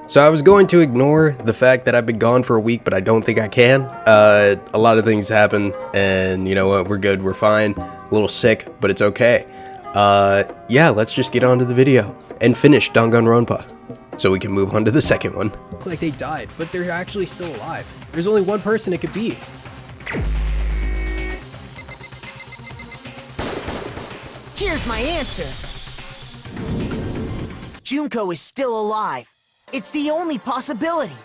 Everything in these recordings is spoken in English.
So I was going to ignore the fact that I've been gone for a week, but I don't think I can. A lot of things happen, and you know what, we're good, we're fine. A little sick, but it's okay. Yeah, let's just get on to the video and finish Danganronpa, so we can move on to the second one. Like they died, but they're actually still alive. There's only one person it could be. Here's my answer. Junko is still alive. It's the only possibility.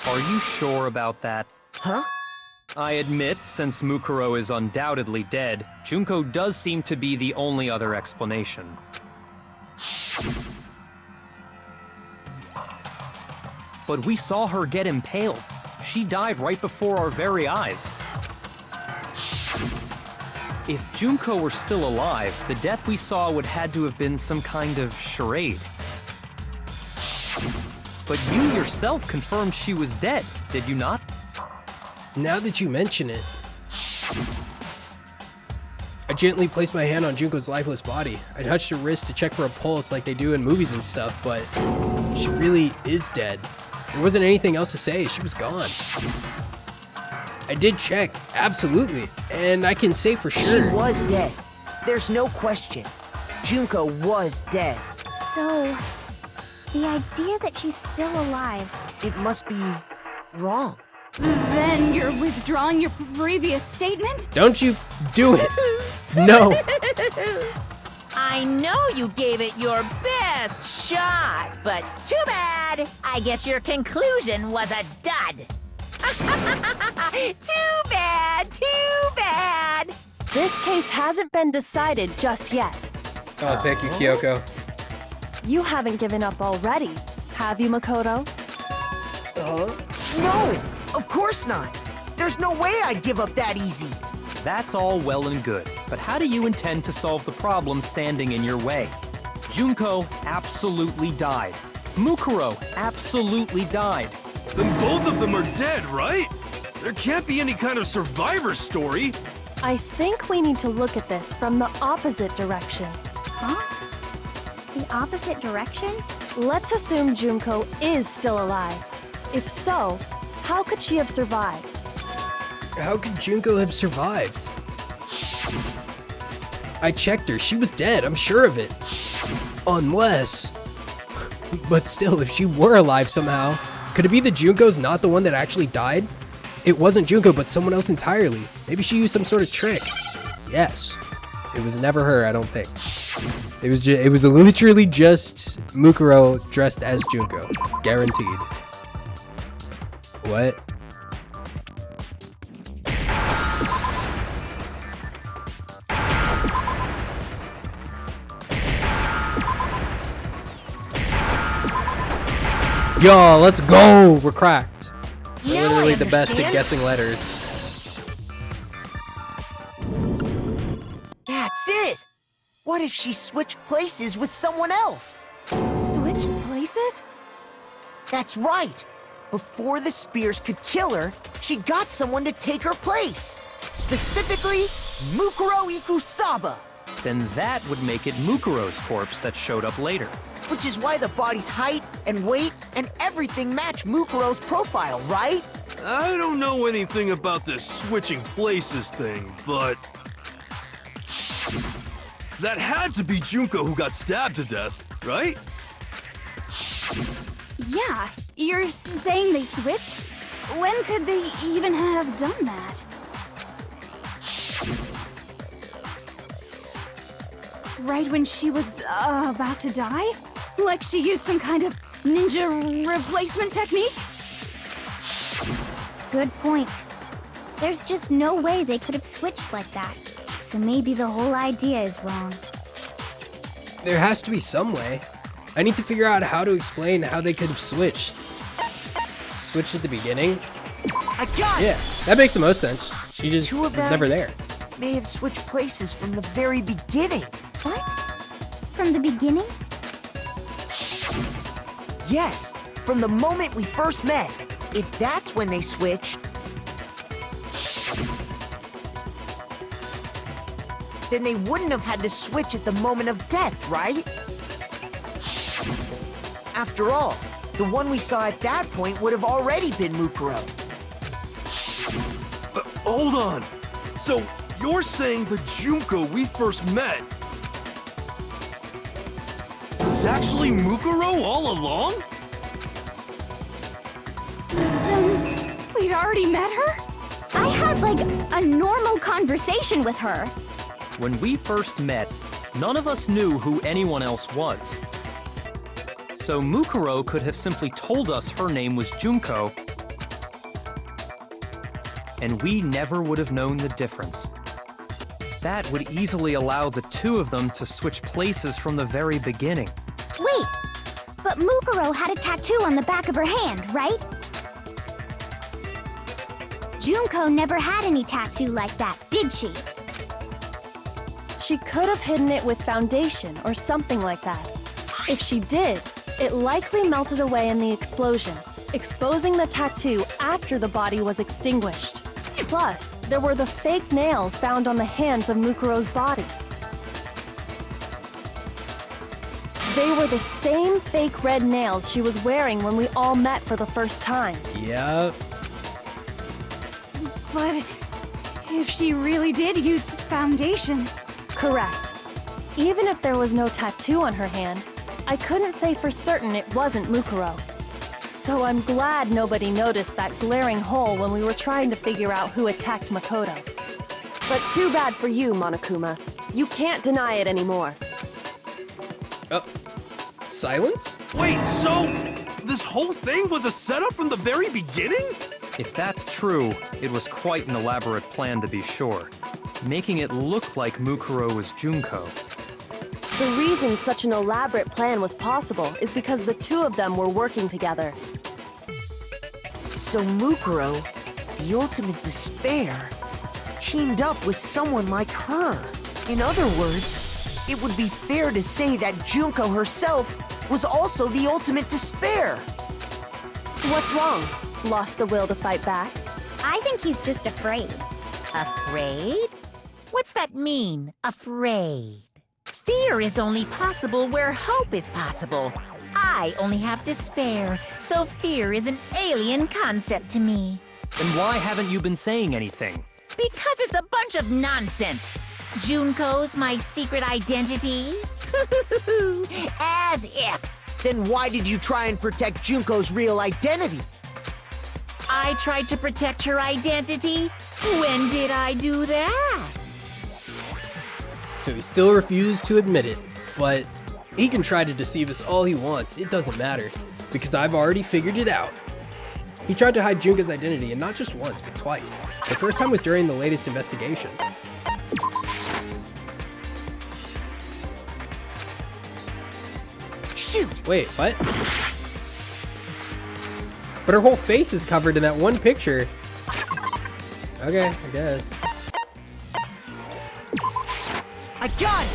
Are you sure about that? Huh? I admit, since Mukuro is undoubtedly dead, Junko does seem to be the only other explanation. But we saw her get impaled. She died right before our very eyes. If Junko were still alive, the death we saw would had to have been some kind of charade. But you yourself confirmed she was dead, did you not? Now that you mention it, I gently placed my hand on Junko's lifeless body. I touched her wrist to check for a pulse like they do in movies and stuff, but she really is dead. There wasn't anything else to say, she was gone. I did check, absolutely, and I can say for sure. She was dead. There's no question. Junko was dead. So, the idea that she's still alive. It must be wrong. Then you're withdrawing your previous statement? Don't you do it. No. I know you gave it your best shot, but too bad. I guess your conclusion was a dud. Too bad, too bad. This case hasn't been decided just yet. Oh, thank you, Kyoko. You haven't given up already, have you, Makoto? No, of course not. There's no way I'd give up that easy. That's all well and good, but how do you intend to solve the problem standing in your way? Junko absolutely died. Mukuro absolutely died. Then both of them are dead, right? There can't be any kind of survivor story. I think we need to look at this from the opposite direction. Huh? The opposite direction? Let's assume Junko is still alive. If so, how could she have survived? How could Junko have survived? I checked her, she was dead, I'm sure of it. Unless... But still, if she were alive somehow, could it be that Junko's not the one that actually died? It wasn't Junko, but someone else entirely. Maybe she used some sort of trick. Yes. It was never her, I don't think. It was literally just Mukuro dressed as Junko. Guaranteed. What? Yo, let's go! We're cracked. We're Now literally I the best at understand. guessing letters. That's it. What if she switched places with someone else? Switched places? That's right. Before the spears could kill her, she got someone to take her place. Specifically, Mukuro Ikusaba. Then that would make it Mukuro's corpse that showed up later. Which is why the body's height and weight and everything match Mukuro's profile, right? I don't know anything about this switching places thing, but... that had to be Junko who got stabbed to death, right? Yeah, you're saying they switched? When could they even have done that? Right when she was about to die? Like she used some kind of ninja replacement technique? Good point. There's just no way they could have switched like that. So maybe the whole idea is wrong. There has to be some way. I need to figure out how to explain how they could have switched. Switched at the beginning? I got it! Yeah, that makes the most sense. She just Two was of them never there. may have switched places from the very beginning. What? From the beginning? Yes, from the moment we first met. If that's when they switched, then they wouldn't have had to switch at the moment of death, right? After all, the one we saw at that point would have already been Mukuro. Hold on. So, you're saying the Junko we first met was actually Mukuro all along? Then we'd already met her? I had like a normal conversation with her. When we first met, none of us knew who anyone else was. So Mukuro could have simply told us her name was Junko, and we never would have known the difference. That would easily allow the two of them to switch places from the very beginning. Wait, but Mukuro had a tattoo on the back of her hand, right? Junko never had any tattoo like that, did she? She could have hidden it with foundation or something like that. If she did, it likely melted away in the explosion, exposing the tattoo after the body was extinguished. Plus, there were the fake nails found on the hands of Mukuro's body. They were the same fake red nails she was wearing when we all met for the first time. Yeah. But if she really did use foundation, Correct. Even if there was no tattoo on her hand, I couldn't say for certain it wasn't Mukuro. So I'm glad nobody noticed that glaring hole when we were trying to figure out who attacked Makoto. But too bad for you, Monokuma. You can't deny it anymore. Oh. Silence? Wait, so this whole thing was a setup from the very beginning? If that's true, it was quite an elaborate plan to be sure, making it look like Mukuro was Junko. The reason such an elaborate plan was possible is because the two of them were working together. So Mukuro, the ultimate despair, teamed up with someone like her. In other words, it would be fair to say that Junko herself was also the ultimate despair. What's wrong? Lost the will to fight back? I think he's just afraid. Afraid? What's that mean, afraid? Fear is only possible where hope is possible. I only have despair, so fear is an alien concept to me. Then why haven't you been saying anything? Because it's a bunch of nonsense. Junko's my secret identity? As if. Then why did you try and protect Junko's real identity? I tried to protect her identity? When did I do that? So he still refuses to admit it, but he can try to deceive us all he wants. It doesn't matter, because I've already figured it out. He tried to hide Junko's identity, and not just once, but twice. The first time was during the latest investigation. Shoot! Wait, what? But her whole face is covered in that one picture. Okay, I guess. I got it!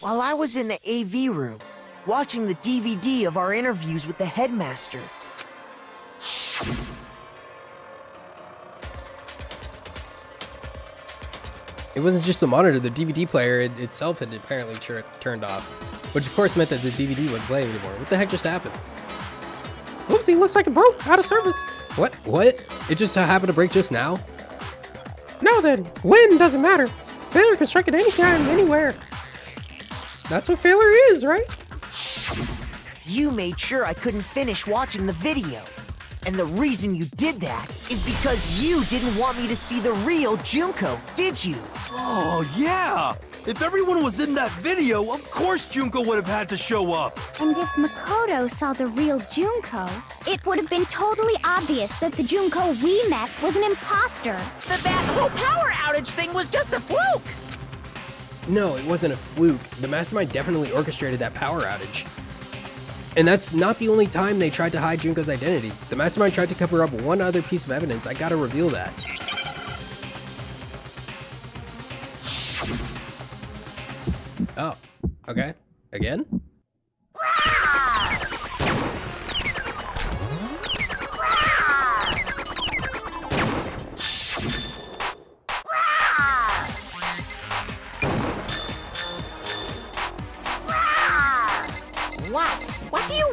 While I was in the AV room, watching the DVD of our interviews with the headmaster, It wasn't just the monitor, the DVD player itself had apparently turned off. Which of course meant that the DVD wasn't playing anymore. What the heck just happened? Oopsie, looks like it broke, out of service. What? It just happened to break just now? Now then, when doesn't matter. Failure can strike at any time, anywhere. That's what failure is, right? you made sure I couldn't finish watching the video. And the reason you did that is because you didn't want me to see the real Junko, did you? Oh, yeah! If everyone was in that video, of course Junko would have had to show up. And if Makoto saw the real Junko, it would have been totally obvious that the Junko we met was an imposter. That whole power outage thing was just a fluke! No, it wasn't a fluke. The Mastermind definitely orchestrated that power outage. And that's not the only time they tried to hide Junko's identity. The Mastermind tried to cover up one other piece of evidence. I gotta reveal that. Oh, okay. Again?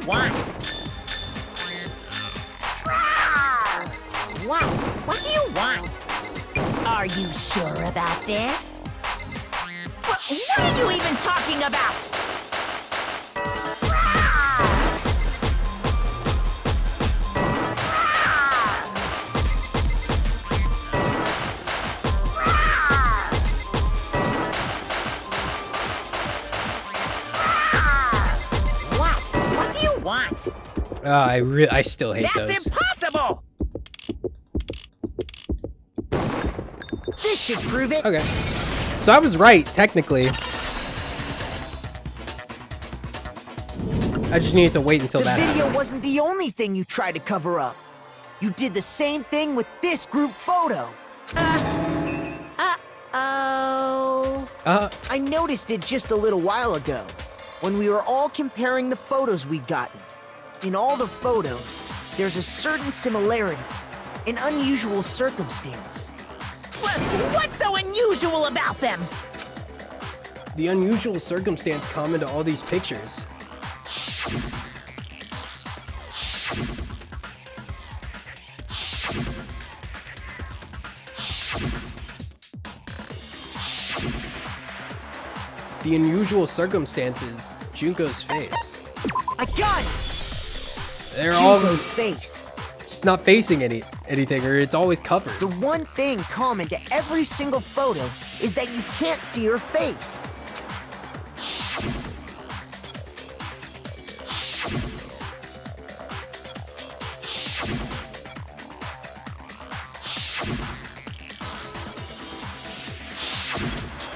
want? What? What do you want? Are you sure about this? What are you even talking about? What do you want? I still hate That's those. impossible! This should prove it. Okay. So I was right, technically. I just needed to wait until The that video happened. wasn't the only thing you tried to cover up. You did the same thing with this group photo. Oh. I noticed it just a little while ago, when we were all comparing the photos we'd gotten. In all the photos, there's a certain similarity, an unusual circumstance. What's so unusual about them? The unusual circumstance common to all these pictures. The unusual circumstances, Junko's face. I got it! They're all Junko's face. just not facing anything, or it's always covered. The one thing common to every single photo is that you can't see her face.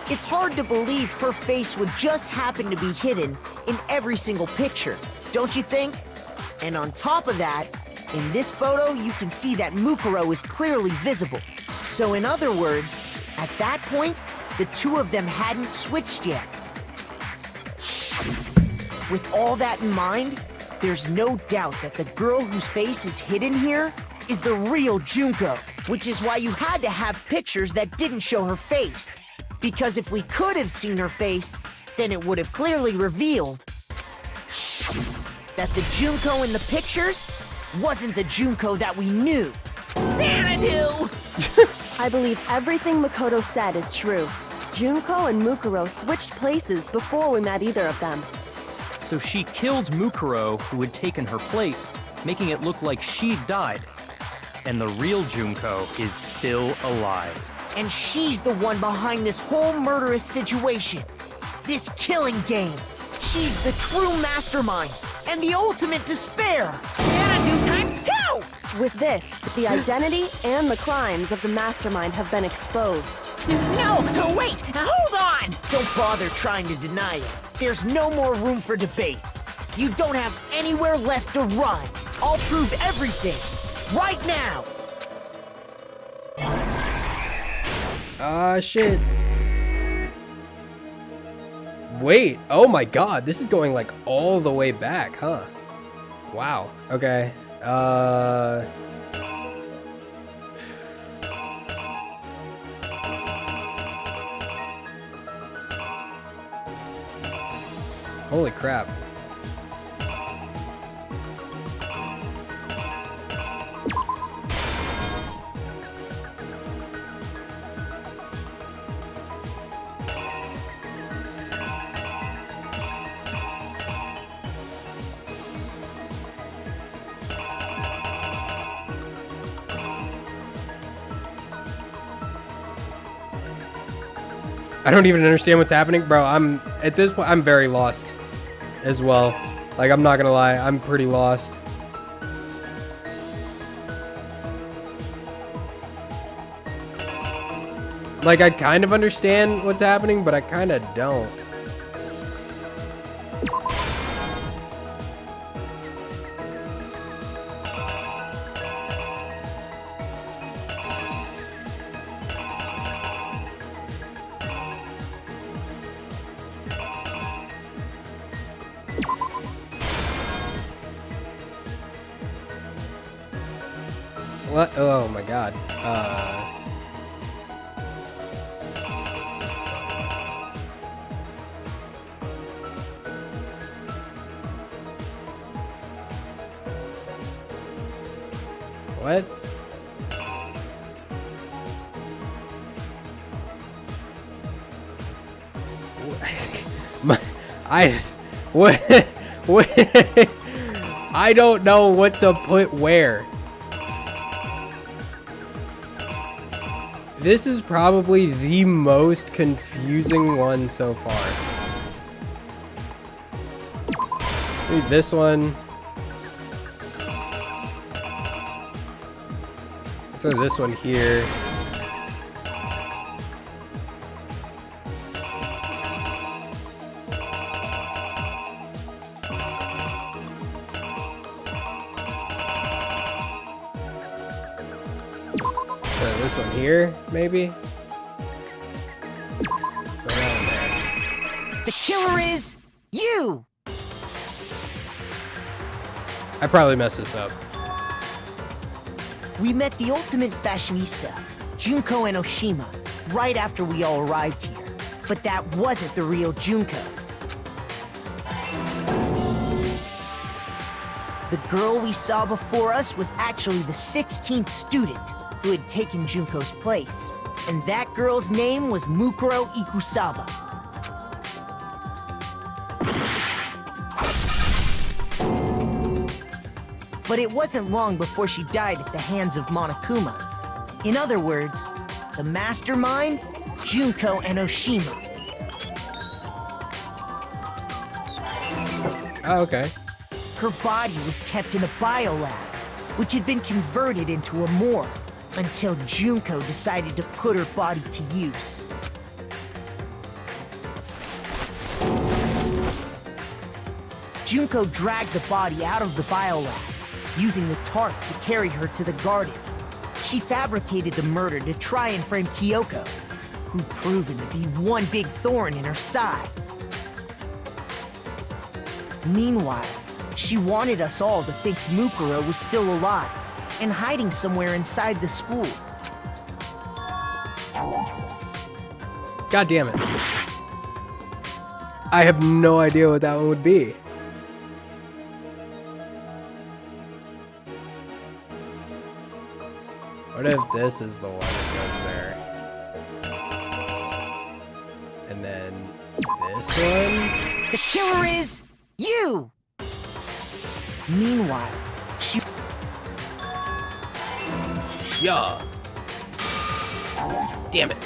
It's hard to believe her face would just happen to be hidden in every single picture, don't you think? And on top of that, in this photo, you can see that Mukuro is clearly visible. So in other words, at that point, the two of them hadn't switched yet. With all that in mind, there's no doubt that the girl whose face is hidden here is the real Junko, which is why you had to have pictures that didn't show her face. Because if we could have seen her face, then it would have clearly revealed that the Junko in the pictures wasn't the Junko that we knew. Xanadu! I believe everything Makoto said is true. Junko and Mukuro switched places before we met either of them. So she killed Mukuro, who had taken her place, making it look like she'd died. And the real Junko is still alive. And she's the one behind this whole murderous situation. This killing game. She's the true mastermind and the ultimate despair. Xanadu times 2! With this, the identity and the crimes of the mastermind have been exposed. No, wait, hold on! Don't bother trying to deny it. There's no more room for debate. You don't have anywhere left to run. I'll prove everything. Right now. Shit. Wait, oh my god, this is going like all the way back, huh? Wow, okay. Holy crap. I don't even understand what's happening, bro. At this point, I'm very lost as well. Like, I'm not gonna lie, I'm pretty lost. Like, I kind of understand what's happening, but I kind of don't. What? Oh my god. What? What? I don't know what to put where. This is probably the most confusing one so far. Maybe this one. Throw this one here. This one here, maybe? Right on there. The killer is you! I probably messed this up. We met the ultimate fashionista, Junko and Oshima, right after we all arrived here. But that wasn't the real Junko. The girl we saw before us was actually the 16th student who had taken Junko's place. And that girl's name was Mukuro Ikusaba. But it wasn't long before she died at the hands of Monokuma. In other words, the mastermind, Junko and Oshima. Oh, okay. Her body was kept in a biolab, which had been converted into a morgue, until Junko decided to put her body to use. Junko dragged the body out of the biolab, using the tarp to carry her to the garden. She fabricated the murder to try and frame Kyoko, who'd proven to be one big thorn in her side. Meanwhile, she wanted us all to think Mukuro was still alive and hiding somewhere inside the school. God damn it. I have no idea what that one would be. What if this is the one that goes there? And then this one? The killer is you! Meanwhile, she... Yeah. Damn it.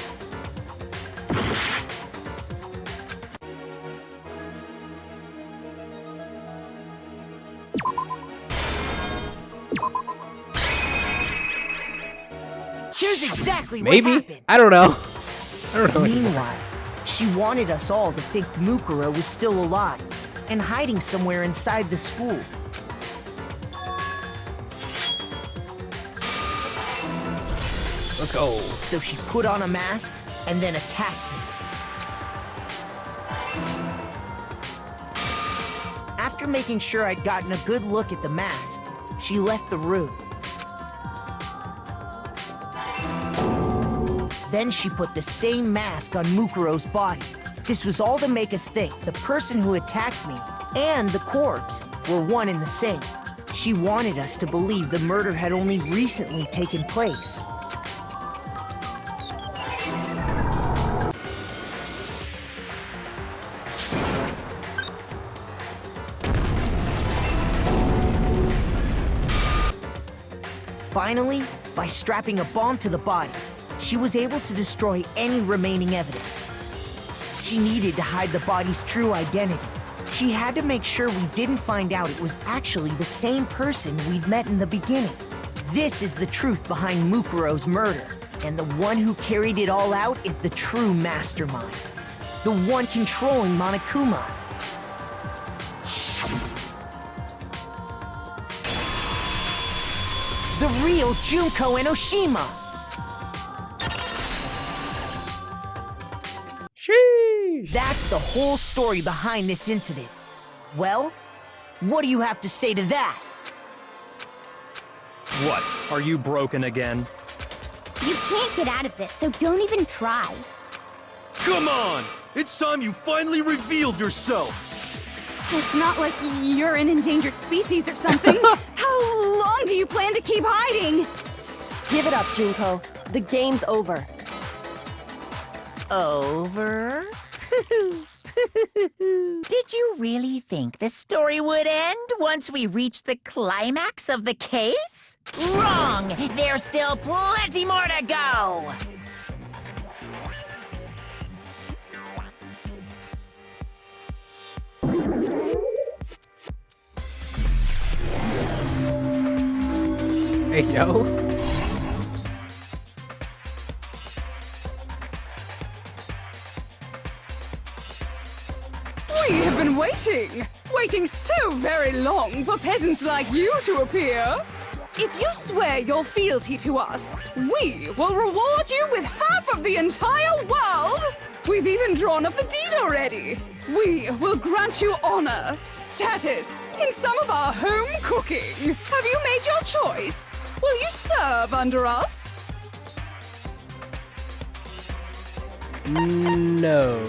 Here's exactly what Maybe? happened. I don't know. I don't know. Meanwhile, she wanted us all to think Mukuro was still alive and hiding somewhere inside the school. Let's go. So she put on a mask and then attacked me. After making sure I'd gotten a good look at the mask, she left the room. Then she put the same mask on Mukuro's body. This was all to make us think the person who attacked me and the corpse were one and the same. She wanted us to believe the murder had only recently taken place. Finally, by strapping a bomb to the body, she was able to destroy any remaining evidence. She needed to hide the body's true identity. She had to make sure we didn't find out it was actually the same person we'd met in the beginning. This is the truth behind Mukuro's murder, and the one who carried it all out is the true mastermind. The one controlling Monokuma. The real Junko and Oshima! Sheesh. That's the whole story behind this incident. Well, what do you have to say to that? What? Are you broken again? You can't get out of this, so don't even try. Come on! It's time you finally revealed yourself! It's not like you're an endangered species or something. How long do you plan to keep hiding? Give it up, Junko. The game's over. Over? Did you really think the story would end once we reached the climax of the case? Wrong! There's still plenty more to go! Hey, yo. We have been waiting so very long for peasants like you to appear. If you swear your fealty to us, we will reward you with half of the entire world. We've even drawn up the deed already. We will grant you honor, status, in some of our home cooking. Have you made your choice? Will you serve under us? No.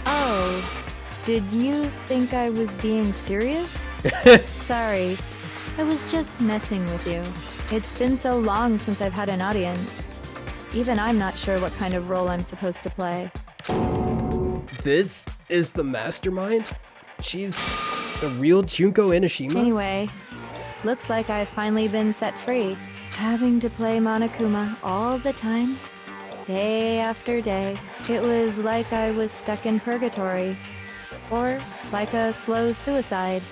Oh, did you think I was being serious? Sorry, I was just messing with you. It's been so long since I've had an audience. Even I'm not sure what kind of role I'm supposed to play. This is the mastermind? She's the real Junko Enoshima? Anyway, looks like I've finally been set free. Having to play Monokuma all the time, day after day. It was like I was stuck in purgatory. Or like a slow suicide.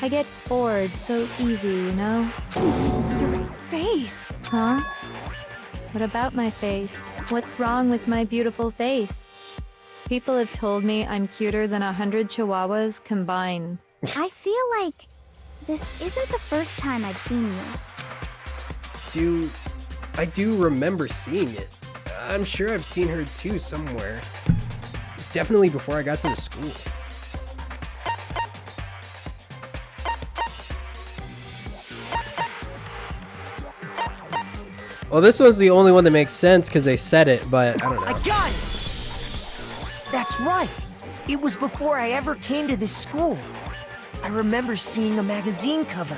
I get bored so easy, you know? Your face! Huh? What about my face? What's wrong with my beautiful face? People have told me I'm cuter than 100 chihuahuas combined. I feel like this isn't the first time I've seen you. I do remember seeing it. I'm sure I've seen her too somewhere. It was definitely before I got to the school. Well, this one's the only one that makes sense because they said it, but I don't know. I got it! That's right. It was before I ever came to this school. I remember seeing a magazine cover.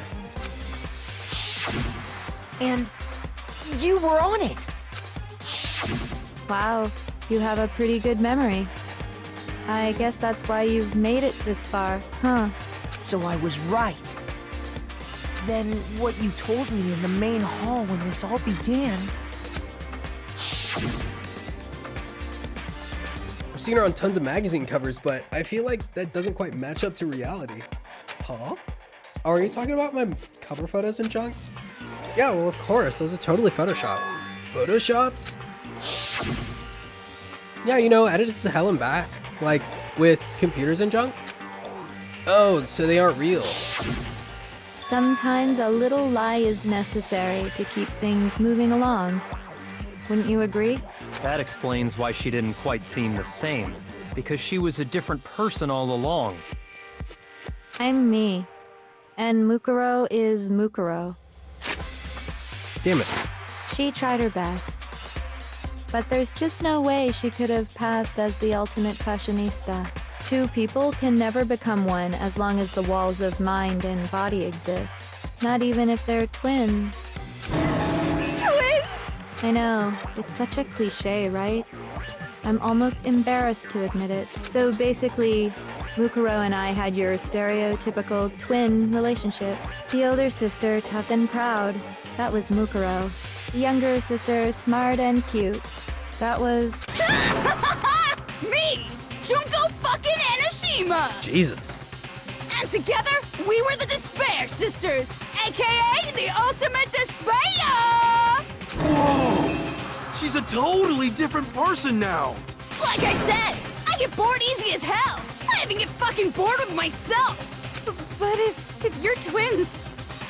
And you were on it. Wow, you have a pretty good memory. I guess that's why you've made it this far, huh? So I was right. Then what you told me in the main hall when this all began... I've seen her on tons of magazine covers, but I feel like that doesn't quite match up to reality. Huh? Oh, are you talking about my cover photos and junk? Yeah, well, of course. Those are totally photoshopped. Photoshopped? Yeah, you know, edited to hell and back. Like, with computers and junk? Oh, so they aren't real. Sometimes a little lie is necessary to keep things moving along. Wouldn't you agree? That explains why she didn't quite seem the same. Because she was a different person all along. I'm me. And Mukuro is Mukuro. Damn it. She tried her best. But there's just no way she could have passed as the ultimate fashionista. Two people can never become one as long as the walls of mind and body exist. Not even if they're twins. Twins! I know, it's such a cliche, right? I'm almost embarrassed to admit it. So basically, Mukuro and I had your stereotypical twin relationship. The older sister, tough and proud. That was Mukuro. The younger sister, smart and cute. That was... Me! Junko fucking Enoshima! Jesus. And together, we were the Despair Sisters, aka the Ultimate Despair! Whoa! She's a totally different person now! Like I said, I get bored easy as hell! I even get fucking bored with myself! But if you're twins,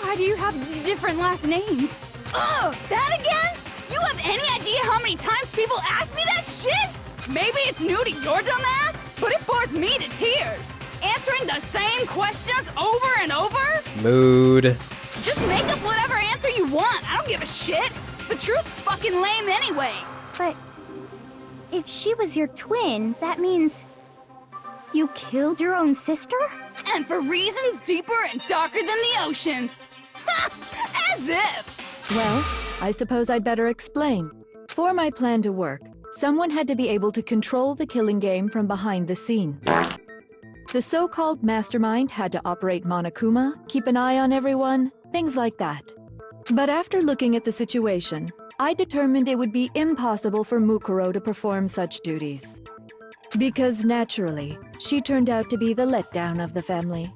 why do you have different last names? Oh, that again? You have any idea how many times people ask me that shit? Maybe it's new to your dumb ass, but it bores me to tears. Answering the same questions over and over? Mood. Just make up whatever answer you want. I don't give a shit. The truth's fucking lame anyway. But if she was your twin, that means You killed your own sister? And for reasons deeper and darker than the ocean. Ha! As if! Well, I suppose I'd better explain. For my plan to work, someone had to be able to control the killing game from behind the scenes. The so-called mastermind had to operate Monokuma, keep an eye on everyone, things like that. But after looking at the situation, I determined it would be impossible for Mukuro to perform such duties. Because naturally, she turned out to be the letdown of the family,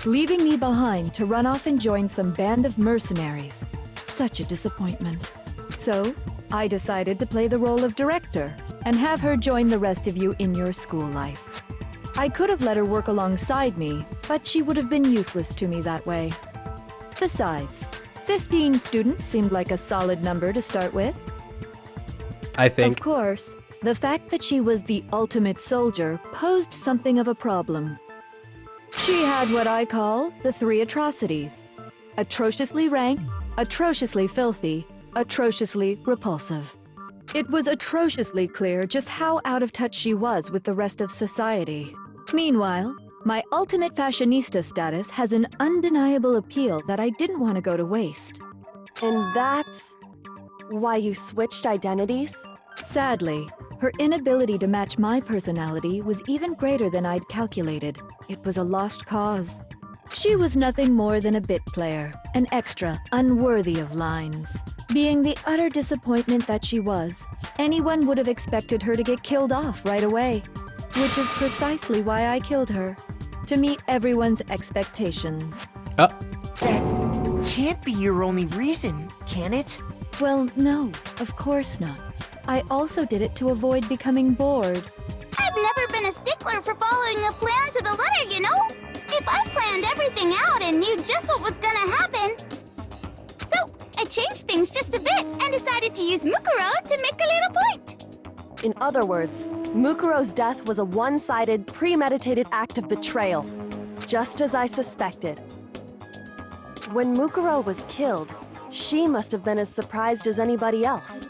leaving me behind to run off and join some band of mercenaries. Such a disappointment. So, I decided to play the role of director and have her join the rest of you in your school life. I could have let her work alongside me, but she would have been useless to me that way. Besides, 15 students seemed like a solid number to start with. I think. Of course, the fact that she was the ultimate soldier posed something of a problem. She had what I call the 3 atrocities: atrociously rank, atrociously filthy, atrociously repulsive. It was atrociously clear just how out of touch she was with the rest of society. Meanwhile, my ultimate fashionista status has an undeniable appeal that I didn't want to go to waste. And that's why you switched identities? Sadly, her inability to match my personality was even greater than I'd calculated. It was a lost cause. She was nothing more than a bit player, an extra unworthy of lines. Being the utter disappointment that she was, anyone would have expected her to get killed off right away. Which is precisely why I killed her, to meet everyone's expectations. That can't be your only reason, can it? Well, no, of course not. I also did it to avoid becoming bored. I've never been a stickler for following a plan to the letter, you know? If I planned everything out and knew just what was gonna happen. So, I changed things just a bit and decided to use Mukuro to make a little point. In other words, Mukuro's death was a one-sided, premeditated act of betrayal, just as I suspected. When Mukuro was killed, she must have been as surprised as anybody else.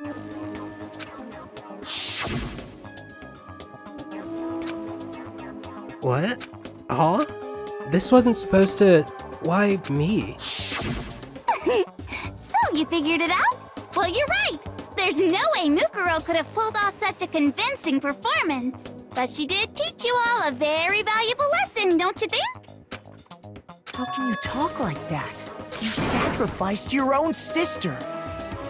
What? Huh? This wasn't supposed to... Why me? So, you figured it out? Well, you're right. There's no way Mukuro could have pulled off such a convincing performance. But she did teach you all a very valuable lesson, don't you think? How can you talk like that? You sacrificed your own sister.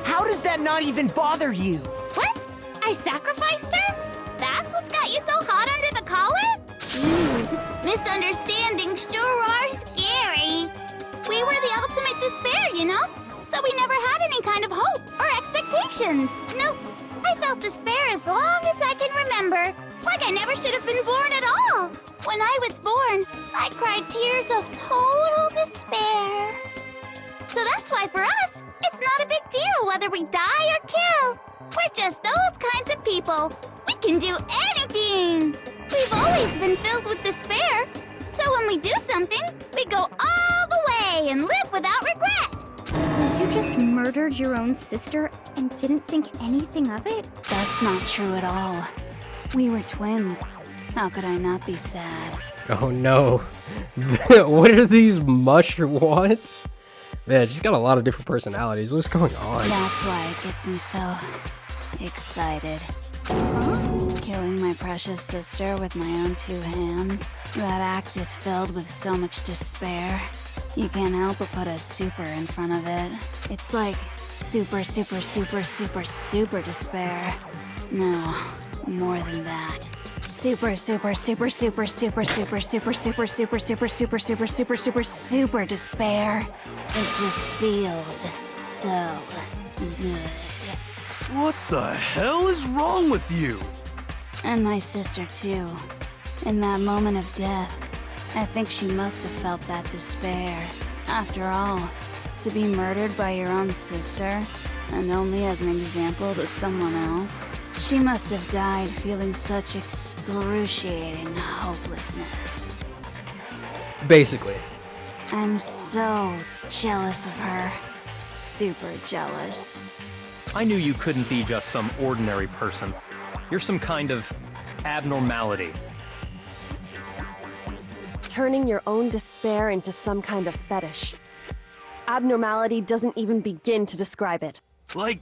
How does that not even bother you? What? I sacrificed her? That's what's got you so hot under the collar? Jeez, misunderstandings sure are scary. We were the ultimate despair, you know? So we never had any kind of hope or expectations. Nope. I felt despair as long as I can remember. Like I never should have been born at all. When I was born, I cried tears of total despair. So that's why for us, it's not a big deal whether we die or kill. We're just those kinds of people. We can do anything. We've always been filled with despair. So when we do something, we go all the way and live without regret. So you just murdered your own sister and didn't think anything of it? That's not true at all. We were twins. How could I not be sad? Oh no. What are these what? Man, she's got a lot of different personalities. What's going on? That's why it gets me so excited. Killing my precious sister with my own 2 hands. That act is filled with so much despair. You can't help but put a super in front of it. It's like super, super, super, super, super despair. No, more than that. Super, super, super, super, super, super, super, super, super, super, super, super, super, super, super despair. It just feels so good. What the hell is wrong with you? And my sister too. In that moment of death, I think she must have felt that despair. After all, to be murdered by your own sister, and only as an example to someone else, she must have died feeling such excruciating hopelessness. Basically. I'm so jealous of her. Super jealous. I knew you couldn't be just some ordinary person. You're some kind of abnormality. turning your own despair into some kind of fetish. Abnormality doesn't even begin to describe it. Like,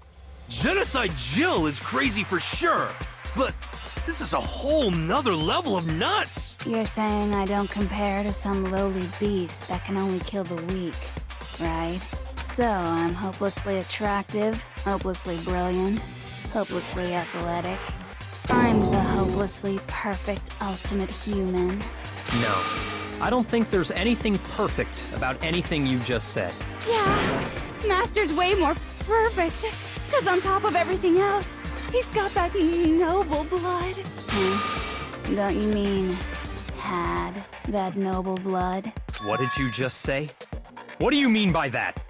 Genocide Jill is crazy for sure, but this is a whole nother level of nuts! You're saying I don't compare to some lowly beast that can only kill the weak, right? So I'm hopelessly attractive, hopelessly brilliant, hopelessly athletic. I'm the hopelessly perfect ultimate human. No. I don't think there's anything perfect about anything you just said. Yeah, Master's way more perfect. Because on top of everything else, he's got that noble blood. Don't you mean had that noble blood? What did you just say? What do you mean by that?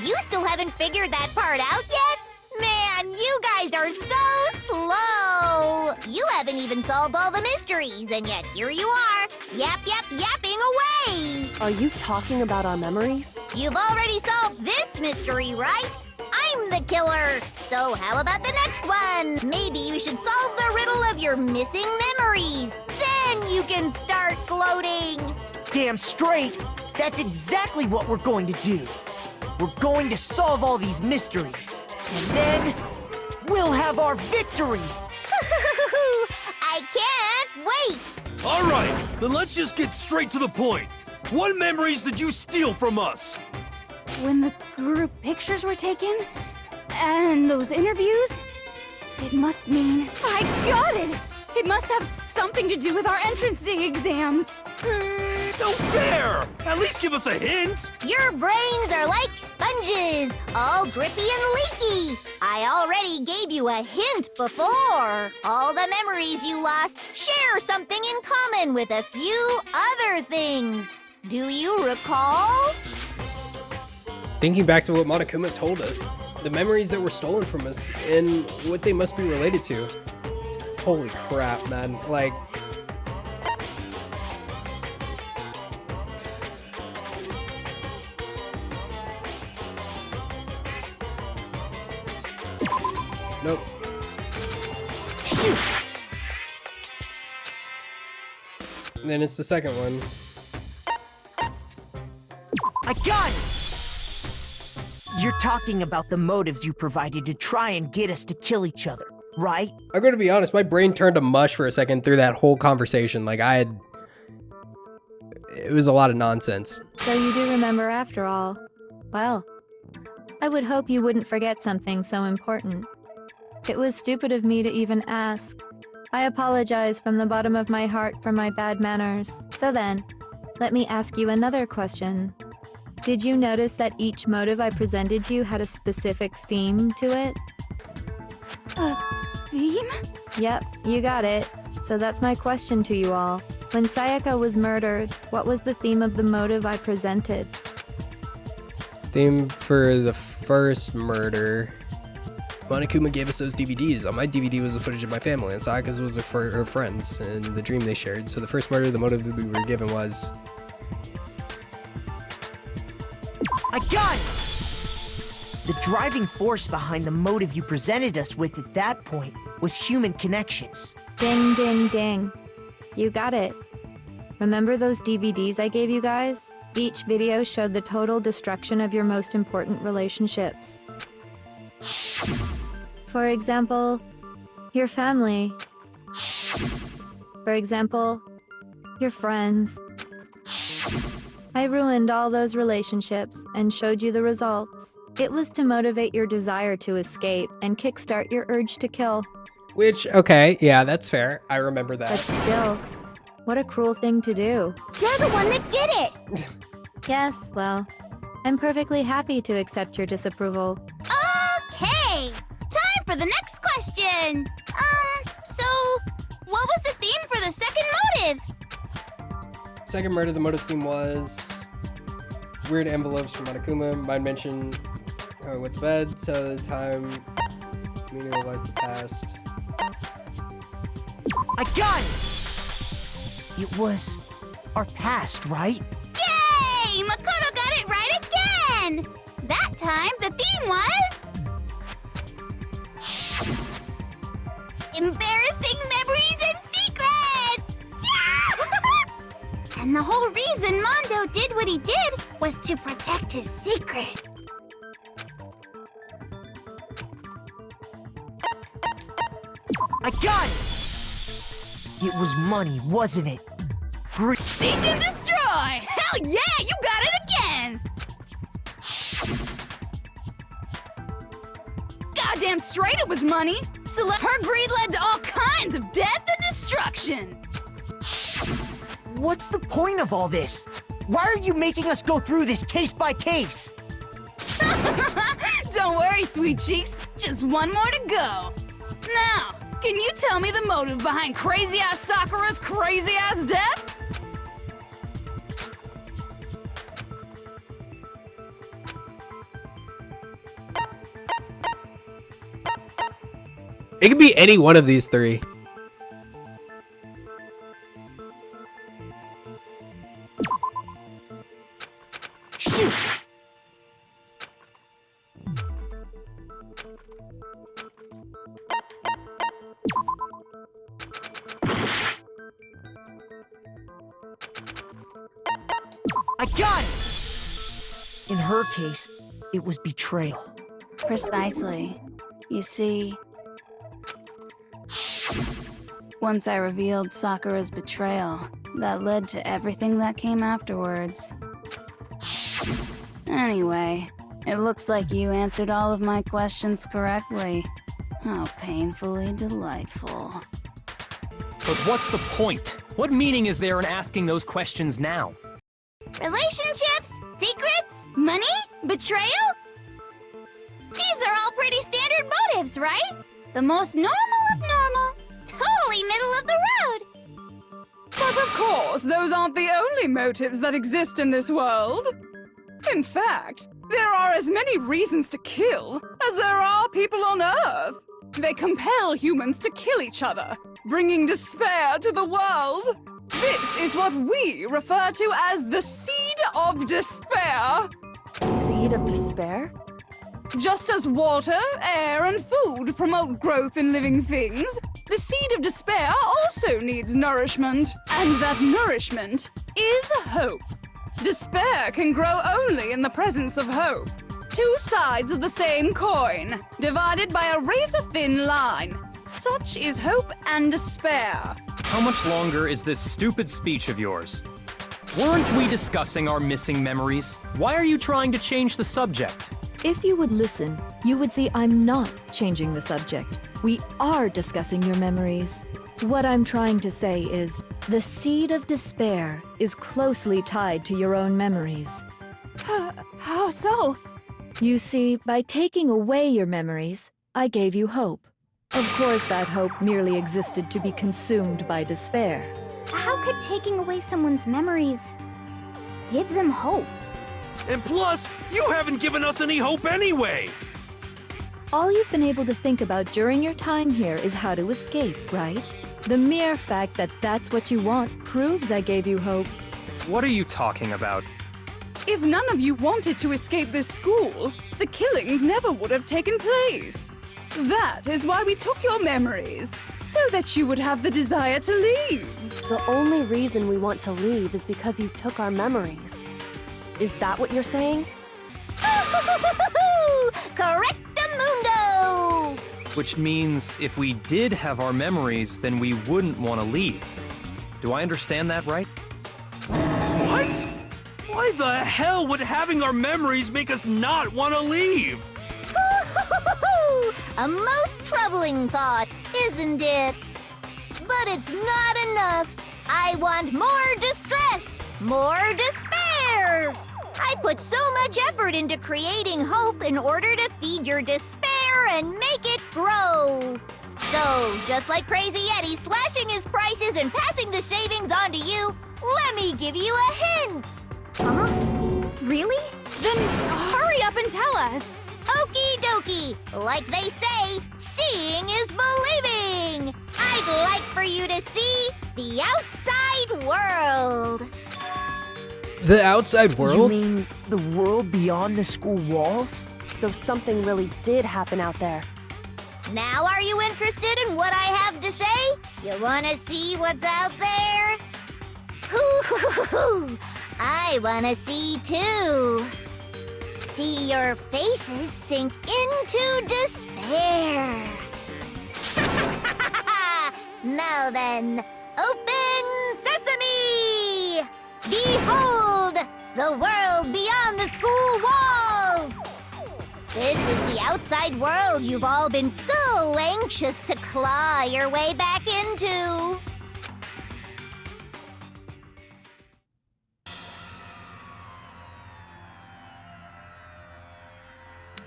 You still haven't figured that part out yet? Man, you guys are so slow! You haven't even solved all the mysteries, and yet here you are, yapping away! Are you talking about our memories? You've already solved this mystery, right? I'm the killer! So how about the next one? Maybe you should solve the riddle of your missing memories. Then you can start gloating! Damn straight! That's exactly what we're going to do. We're going to solve all these mysteries. And then, we'll have our victory! I can't wait! Alright, then let's just get straight to the point. What memories did you steal from us? When the group pictures were taken, and those interviews, it must mean... I got it! It must have something to do with our entrance exams. No fair! At least give us a hint! Your brains are like sponges, all drippy and leaky. I already gave you a hint before. All the memories you lost share something in common with a few other things. Do you recall? Thinking back to what Monokuma told us, the memories that were stolen from us, and what they must be related to. Holy crap, man. Like... Nope. Shoot! And then it's the second one. I got it! You're talking about the motives you provided to try and get us to kill each other, right? I'm going to be honest, my brain turned to mush for a second through that whole conversation. Like, it was a lot of nonsense. So you do remember after all. Well, I would hope you wouldn't forget something so important. It was stupid of me to even ask. I apologize from the bottom of my heart for my bad manners. So then, let me ask you another question. Did you notice that each motive I presented you had a specific theme to it? A theme? Yep, you got it. So that's my question to you all. When Sayaka was murdered, what was the theme of the motive I presented? Theme for the first murder. Monokuma gave us those DVDs. On my DVD was the footage of my family, and Sayaka's was for her friends and the dream they shared. So the first murder, the motive that we were given was... I got it! The driving force behind the motive you presented us with at that point was human connections. Ding, ding, ding. You got it. Remember those DVDs I gave you guys? Each video showed the total destruction of your most important relationships. For example, your family. For example, your friends. I ruined all those relationships and showed you the results. It was to motivate your desire to escape and kickstart your urge to kill. Which, okay, yeah, that's fair. I remember that. But still, what a cruel thing to do. You're the one that did it! Yes, well, I'm perfectly happy to accept your disapproval. Okay! Time for the next question! So, what was the theme for the second motive? Second murder, the motive theme was weird envelopes from Monokuma. Mine mentioned how I went to bed, so the time meaning of life past. I got it! It was our past, right? Yay! Makoto got it right again! That time, the theme was... embarrassing memories and secrets! Yeah! And the whole reason Mondo did what he did was to protect his secret. I got it! It was money, wasn't it? Seek and destroy! Hell yeah, you got it again! Goddamn straight it was money! Her greed led to all kinds of death and destruction! What's the point of all this? Why are you making us go through this case by case? Don't worry, sweet cheeks. Just one more to go. Now, can you tell me the motive behind crazy-ass Sakura's crazy-ass death? It could be any one of these three. Shoot! I got it! In her case, it was betrayal. Precisely. You see, once I revealed Sakura's betrayal, that led to everything that came afterwards. Anyway, it looks like you answered all of my questions correctly. How painfully delightful. But what's the point? What meaning is there in asking those questions now? Relationships? Secrets? Money? Betrayal? These are all pretty standard motives, right? The most normal of normal. Totally middle of the road. But of course, those aren't the only motives that exist in this world. In fact, there are as many reasons to kill as there are people on Earth. They compel humans to kill each other, bringing despair to the world. This is what we refer to as the seed of despair. Seed of despair? Just as water, air, and food promote growth in living things, the seed of despair also needs nourishment. And that nourishment is hope. Despair can grow only in the presence of hope. Two sides of the same coin, divided by a razor-thin line. Such is hope and despair. How much longer is this stupid speech of yours? Weren't we discussing our missing memories? Why are you trying to change the subject? If you would listen, you would see I'm not changing the subject. We are discussing your memories. What I'm trying to say is, the seed of despair is closely tied to your own memories. How so? You see, by taking away your memories, I gave you hope. Of course, that hope merely existed to be consumed by despair. How could taking away someone's memories give them hope? And plus, you haven't given us any hope anyway! All you've been able to think about during your time here is how to escape, right? The mere fact that that's what you want proves I gave you hope. What are you talking about? If none of you wanted to escape this school, the killings never would have taken place. That is why we took your memories, so that you would have the desire to leave. The only reason we want to leave is because you took our memories. Is that what you're saying? Correctamundo! Which means if we did have our memories, then we wouldn't want to leave. Do I understand that right? What? Why the hell would having our memories make us not want to leave? A most troubling thought, isn't it? But it's not enough. I want more distress, more despair. I put so much effort into creating hope in order to feed your despair and make it grow. So, just like Crazy Yeti slashing his prices and passing the savings on to you, let me give you a hint. Huh? Really? Then hurry up and tell us. Okie dokie. Like they say, seeing is believing. I'd like for you to see the outside world. The outside world? You mean the world beyond the school walls? So something really did happen out there. Now are you interested in what I have to say? You wanna see what's out there? Hoo-hoo-hoo-hoo! I wanna see too. See your faces sink into despair. Now then, open sesame! Behold, the world beyond the school walls! This is the outside world you've all been so anxious to claw your way back into.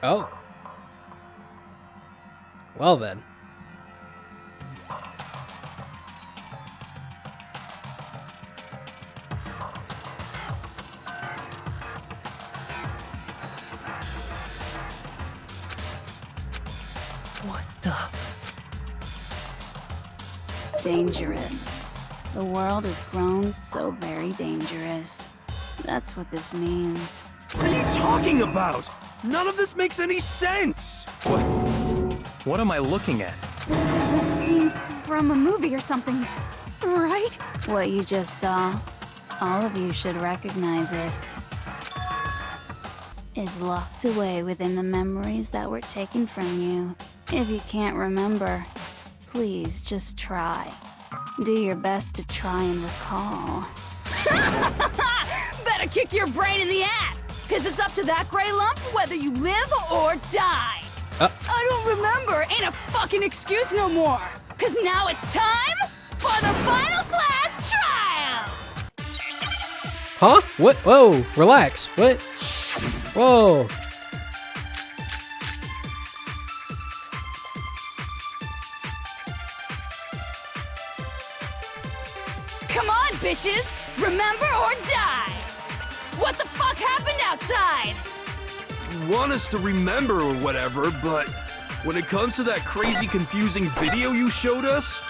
Oh. Well then. What the? Dangerous. The world has grown so very dangerous. That's what this means. What are you talking about? None of this makes any sense! What am I looking at? This is a scene from a movie or something, right? What you just saw, all of you should recognize it, is locked away within the memories that were taken from you. If you can't remember, please just try. Do your best to try and recall. Better kick your brain in the ass, because it's up to that gray lump whether you live or die. I don't remember ain't a fucking excuse no more, because now it's time for the final class trial. Huh? What? Whoa, relax. What? Whoa. Come on, bitches! Remember or die! What the fuck happened outside? You want us to remember or whatever, but when it comes to that crazy confusing video you showed us,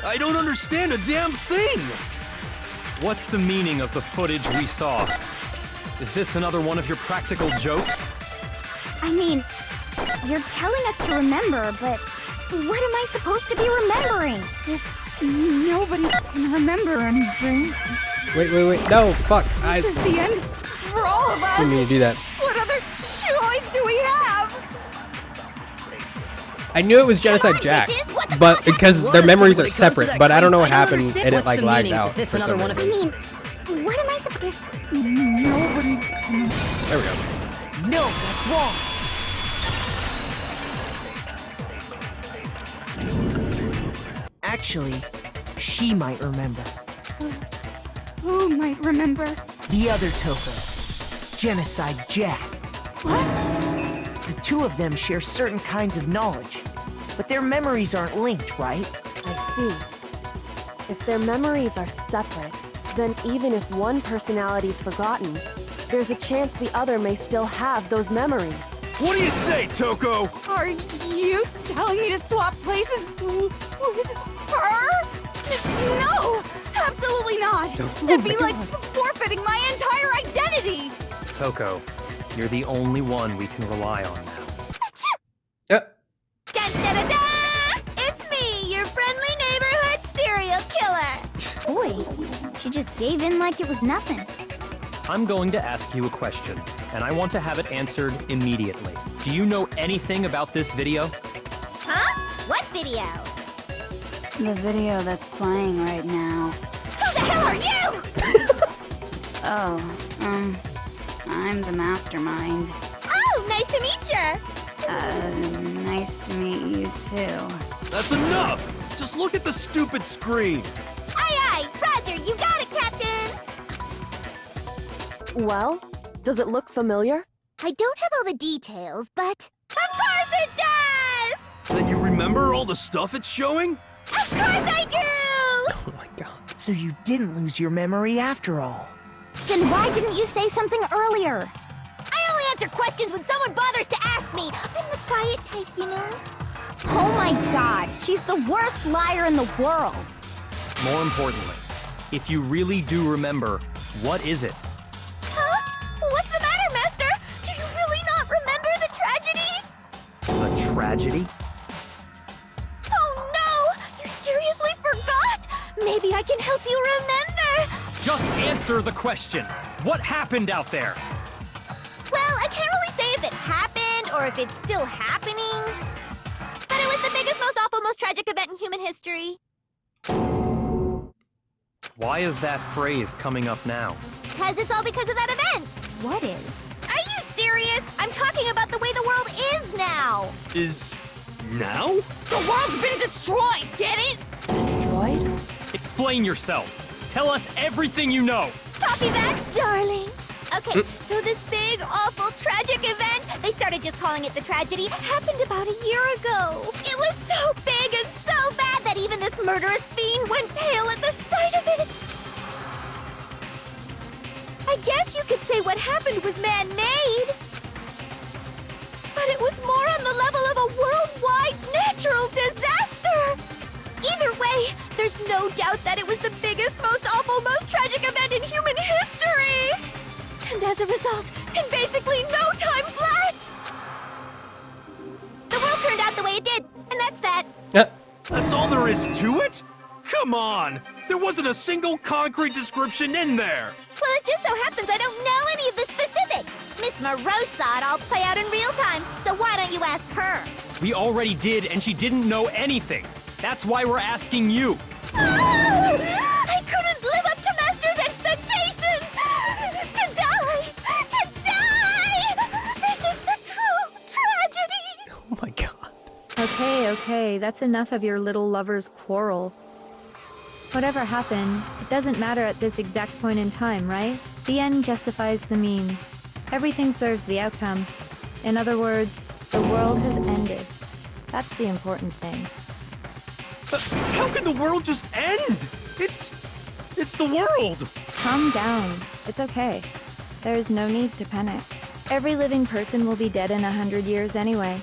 I don't understand a damn thing! What's the meaning of the footage we saw? Is this another one of your practical jokes? I mean, you're telling us to remember, but what am I supposed to be remembering? Nobody can remember anything. Wait. No, fuck. This is the end for all of us. Didn't mean to do that. What other choice do we have? I knew it was Genocide Jack, but because their memories are separate, but I don't know what happened and it like lagged out for some reason. I mean, what am I supposed to... Nobody... There we go. No, that's wrong. Actually, she might remember. Who might remember? The other Toko. Genocide Jack. What? The two of them share certain kinds of knowledge, but their memories aren't linked, right? I see. If their memories are separate, then even if one personality's forgotten, there's a chance the other may still have those memories. What do you say, Toko? Are you telling me to swap places with her? No! Absolutely not! That'd be like forfeiting my entire identity! Toko, you're the only one we can rely on now. Da-da-da-da! It's me, your friendly neighborhood serial killer! Boy, she just gave in like it was nothing. I'm going to ask you a question, and I want to have it answered immediately. Do you know anything about this video? Huh? What video? The video that's playing right now. Who the hell are you? I'm the mastermind. Oh, nice to meet ya! Nice to meet you too. That's enough! Just look at the stupid screen! Aye, aye! Roger, you got it, Captain! Well, does it look familiar? I don't have all the details, but... Of course it does! Then you remember all the stuff it's showing? Of course I do! Oh my god. So you didn't lose your memory after all. Then why didn't you say something earlier? I only answer questions when someone bothers to ask me. I'm the quiet type, you know? Oh my god, she's the worst liar in the world. More importantly, if you really do remember, what is it? Huh? What's the matter, Master? Do you really not remember the tragedy? The tragedy? Oh no! You seriously forgot? Maybe I can help you remember. Just answer the question. What happened out there? Well, I can't really say if it happened or if it's still happening. But it was the biggest, most awful, most tragic event in human history. Why is that phrase coming up now? Because it's all because of that event. What is? Are you serious? I'm talking about the way the world is now. Is now? The world's been destroyed, get it? Destroyed? Explain yourself. Tell us everything you know. Copy that, darling. Okay, so this big, awful, tragic event, they started just calling it the tragedy, happened about a year ago. It was so big and so bad that even this murderous fiend went pale at the sight of it. I guess you could say what happened was man-made. But it was more on the level of a worldwide natural disaster. Either way, there's no doubt that it was the biggest, most awful, most tragic event in human history. And as a result, in basically no time flat, the world turned out the way it did, and that's that. That's all there is to it? Come on! There wasn't a single concrete description in there! Well, it just so happens I don't know any of the specifics. Miss Moreau saw it all play out in real time, so why don't you ask her? We already did, and she didn't know anything. That's why we're asking you. I couldn't live up to Master's expectations! To die! To die! This is the true tragedy! Oh my god. Okay, that's enough of your little lover's quarrel. Whatever happened, it doesn't matter at this exact point in time, right? The end justifies the means. Everything serves the outcome. In other words, the world has ended. That's the important thing. How can the world just end? It's the world! Calm down. It's okay. There's no need to panic. Every living person will be dead in 100 years anyway.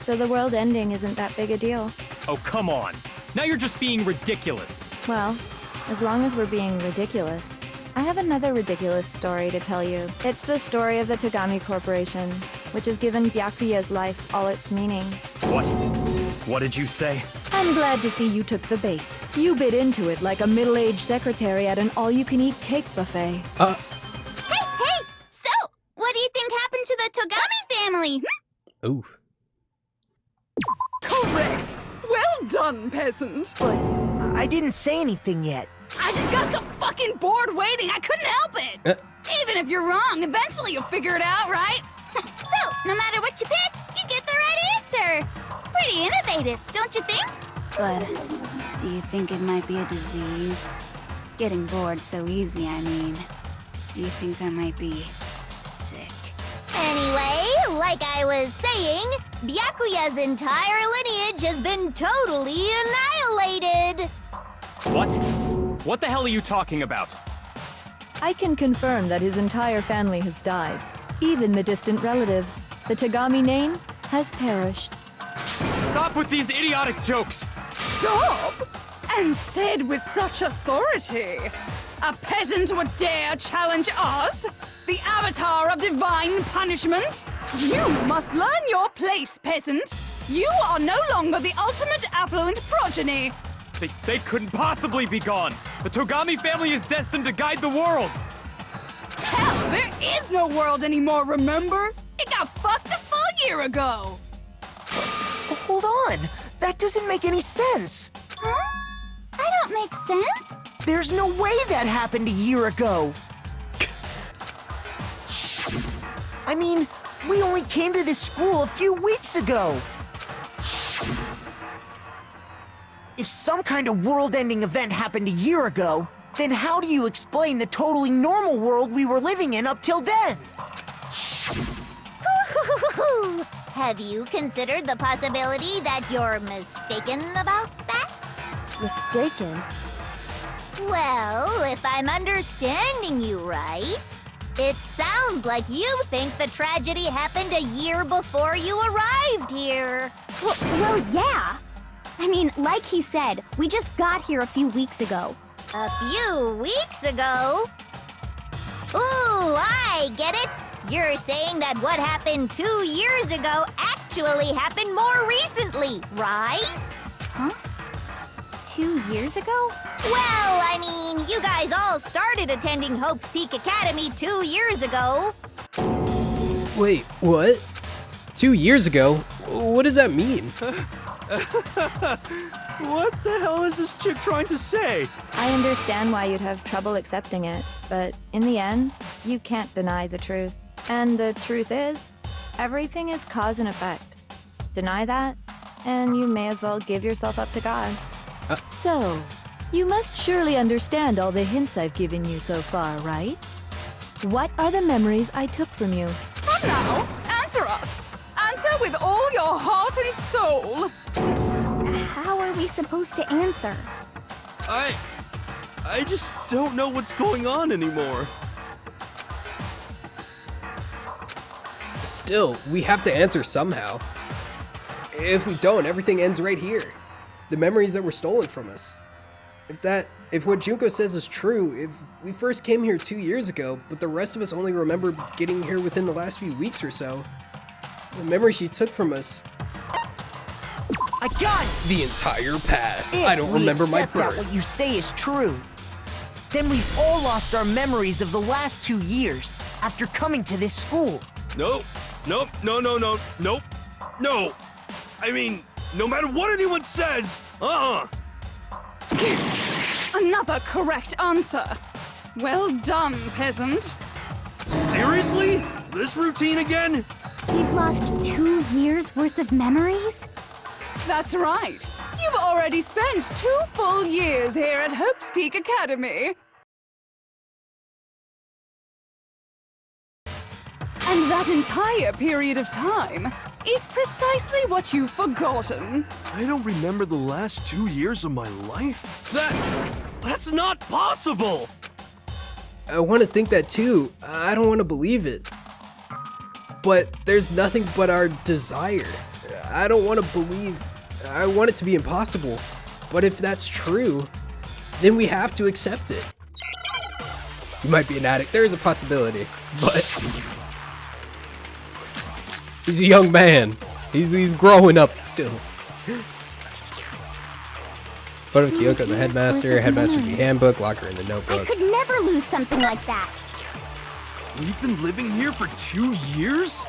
So the world ending isn't that big a deal. Oh, come on. Now you're just being ridiculous. Well, as long as we're being ridiculous. I have another ridiculous story to tell you. It's the story of the Togami Corporation, which has given Byakuya's life all its meaning. What? What did you say? I'm glad to see you took the bait. You bit into it like a middle-aged secretary at an all-you-can-eat cake buffet. Hey! So, what do you think happened to the Togami family? Ooh. Correct! Well done, peasant. But I didn't say anything yet. I just got so fucking bored waiting, I couldn't help it! Even if you're wrong, eventually you'll figure it out, right? So, no matter what you pick, you get the right answer. Pretty innovative, don't you think? But do you think it might be a disease? Getting bored so easy, I mean. Do you think I might be sick? Anyway, like I was saying, Byakuya's entire lineage has been totally annihilated. What? What the hell are you talking about? I can confirm that his entire family has died. Even the distant relatives. The Togami name has perished. Stop with these idiotic jokes! Stop! And said with such authority. A peasant would dare challenge us? The avatar of divine punishment? You must learn your place, peasant. You are no longer the ultimate affluent progeny. They couldn't possibly be gone! The Togami family is destined to guide the world! Hell, there is no world anymore, remember? It got fucked a full year ago. Hold on. That doesn't make any sense. Huh? I don't make sense. There's no way that happened a year ago. I mean, we only came to this school a few weeks ago. If some kind of world-ending event happened a year ago, then how do you explain the totally normal world we were living in up till then? Have you considered the possibility that you're mistaken about that? Mistaken? Well, if I'm understanding you right, it sounds like you think the tragedy happened a year before you arrived here. Well, yeah. I mean, like he said, we just got here a few weeks ago. A few weeks ago? Ooh, I get it. You're saying that what happened 2 years ago actually happened more recently, right? Huh? 2 years ago? Well, I mean, you guys all started attending Hope's Peak Academy 2 years ago. Wait, what? 2 years ago? What does that mean? What the hell is this chick trying to say? I understand why you'd have trouble accepting it, but in the end, you can't deny the truth. And the truth is, everything is cause and effect. Deny that, and you may as well give yourself up to God. So, you must surely understand all the hints I've given you so far, right? What are the memories I took from you? Come now, answer us. Answer with all your heart and soul. How are we supposed to answer? I just don't know what's going on anymore. Still, we have to answer somehow. If we don't, everything ends right here. The memories that were stolen from us. If what Junko says is true, if we first came here 2 years ago, but the rest of us only remember getting here within the last few weeks or so, the memories she took from us, I got it! the entire past. If I don't remember my we accept that birth. what you say is true, then we've all lost our memories of the last 2 years after coming to this school. Nope. No. I mean, no matter what anyone says, Another correct answer. Well done, peasant. Seriously? This routine again? We've lost 2 years worth of memories? That's right. You've already spent 2 full years here at Hope's Peak Academy. And that entire period of time is precisely what you've forgotten. I don't remember the last 2 years of my life? That's not possible! I want to think that too. I don't want to believe it. But there's nothing but our desire. I don't want to believe. I want it to be impossible. But if that's true, then we have to accept it. You might be an addict. There is a possibility. But he's a young man. He's growing up still. Photo of Kyoko, the headmaster, headmaster's handbook, locker in the I notebook. could never lose something like that. We've been living here for 2 years?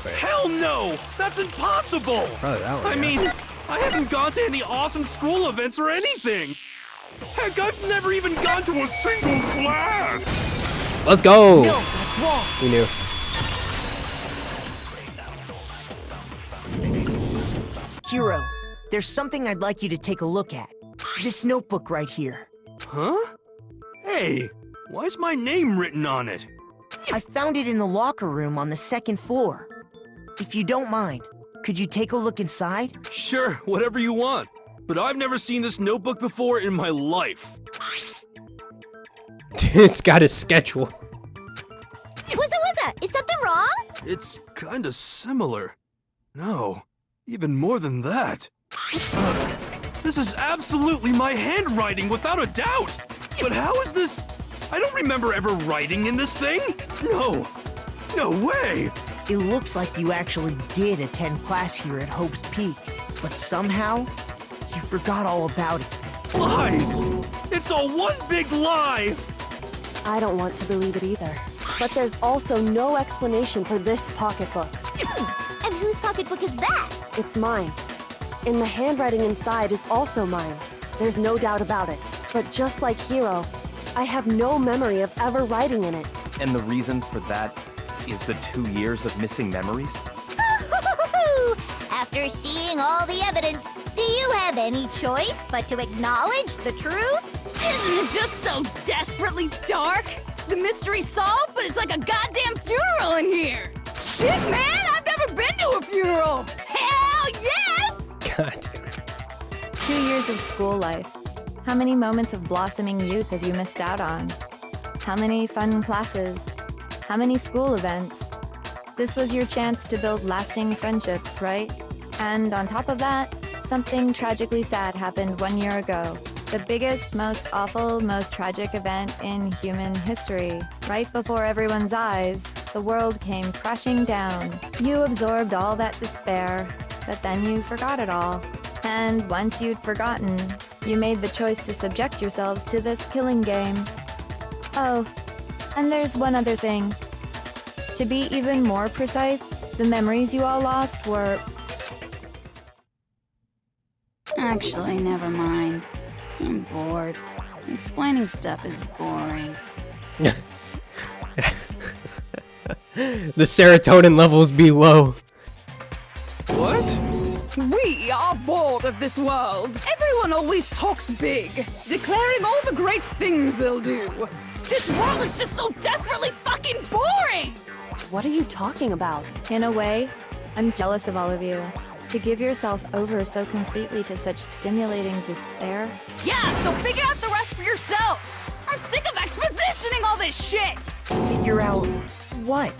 Wait. Hell no! That's impossible! Probably that one. I yeah. mean, I haven't gone to any awesome school events or anything! Heck, I've never even gone to a single class! Let's go! No, that's wrong. We knew. Hiro, there's something I'd like you to take a look at. This notebook right here. Huh? Hey, why is my name written on it? I found it in the locker room on the 2nd floor. If you don't mind, could you take a look inside? Sure, whatever you want. But I've never seen this notebook before in my life. It's got his schedule. What's is something wrong? It's kinda similar. No, even more than that. This is absolutely my handwriting, without a doubt! But how is this? I don't remember ever writing in this thing! No way! It looks like you actually did attend class here at Hope's Peak, but somehow, you forgot all about it. Lies! It's all one big lie! I don't want to believe it either. But there's also no explanation for this pocketbook. And whose pocketbook is that? It's mine. And the handwriting inside is also mine. There's no doubt about it. But just like Hiro, I have no memory of ever writing in it. And the reason for that is the 2 years of missing memories? After seeing all the evidence, do you have any choice but to acknowledge the truth? Isn't it just so desperately dark? The mystery's solved, but it's like a goddamn funeral in here! Shit, man! I've never been to a funeral! Hell yes! God damn it. 2 years of school life. How many moments of blossoming youth have you missed out on? How many fun classes? How many school events? This was your chance to build lasting friendships, right? And on top of that, something tragically sad happened 1 year ago. The biggest, most awful, most tragic event in human history. Right before everyone's eyes, the world came crashing down. You absorbed all that despair, but then you forgot it all. And once you'd forgotten, you made the choice to subject yourselves to this killing game. Oh, and there's one other thing. To be even more precise, the memories you all lost were... Actually, never mind. I'm bored. Explaining stuff is boring. The serotonin levels be low. What? We are bored of this world. Everyone always talks big, declaring all the great things they'll do. This world is just so desperately fucking boring! What are you talking about? In a way, I'm jealous of all of you. To give yourself over so completely to such stimulating despair. Yeah, so figure out the rest for yourselves! I'm sick of expositioning all this shit! Figure out what?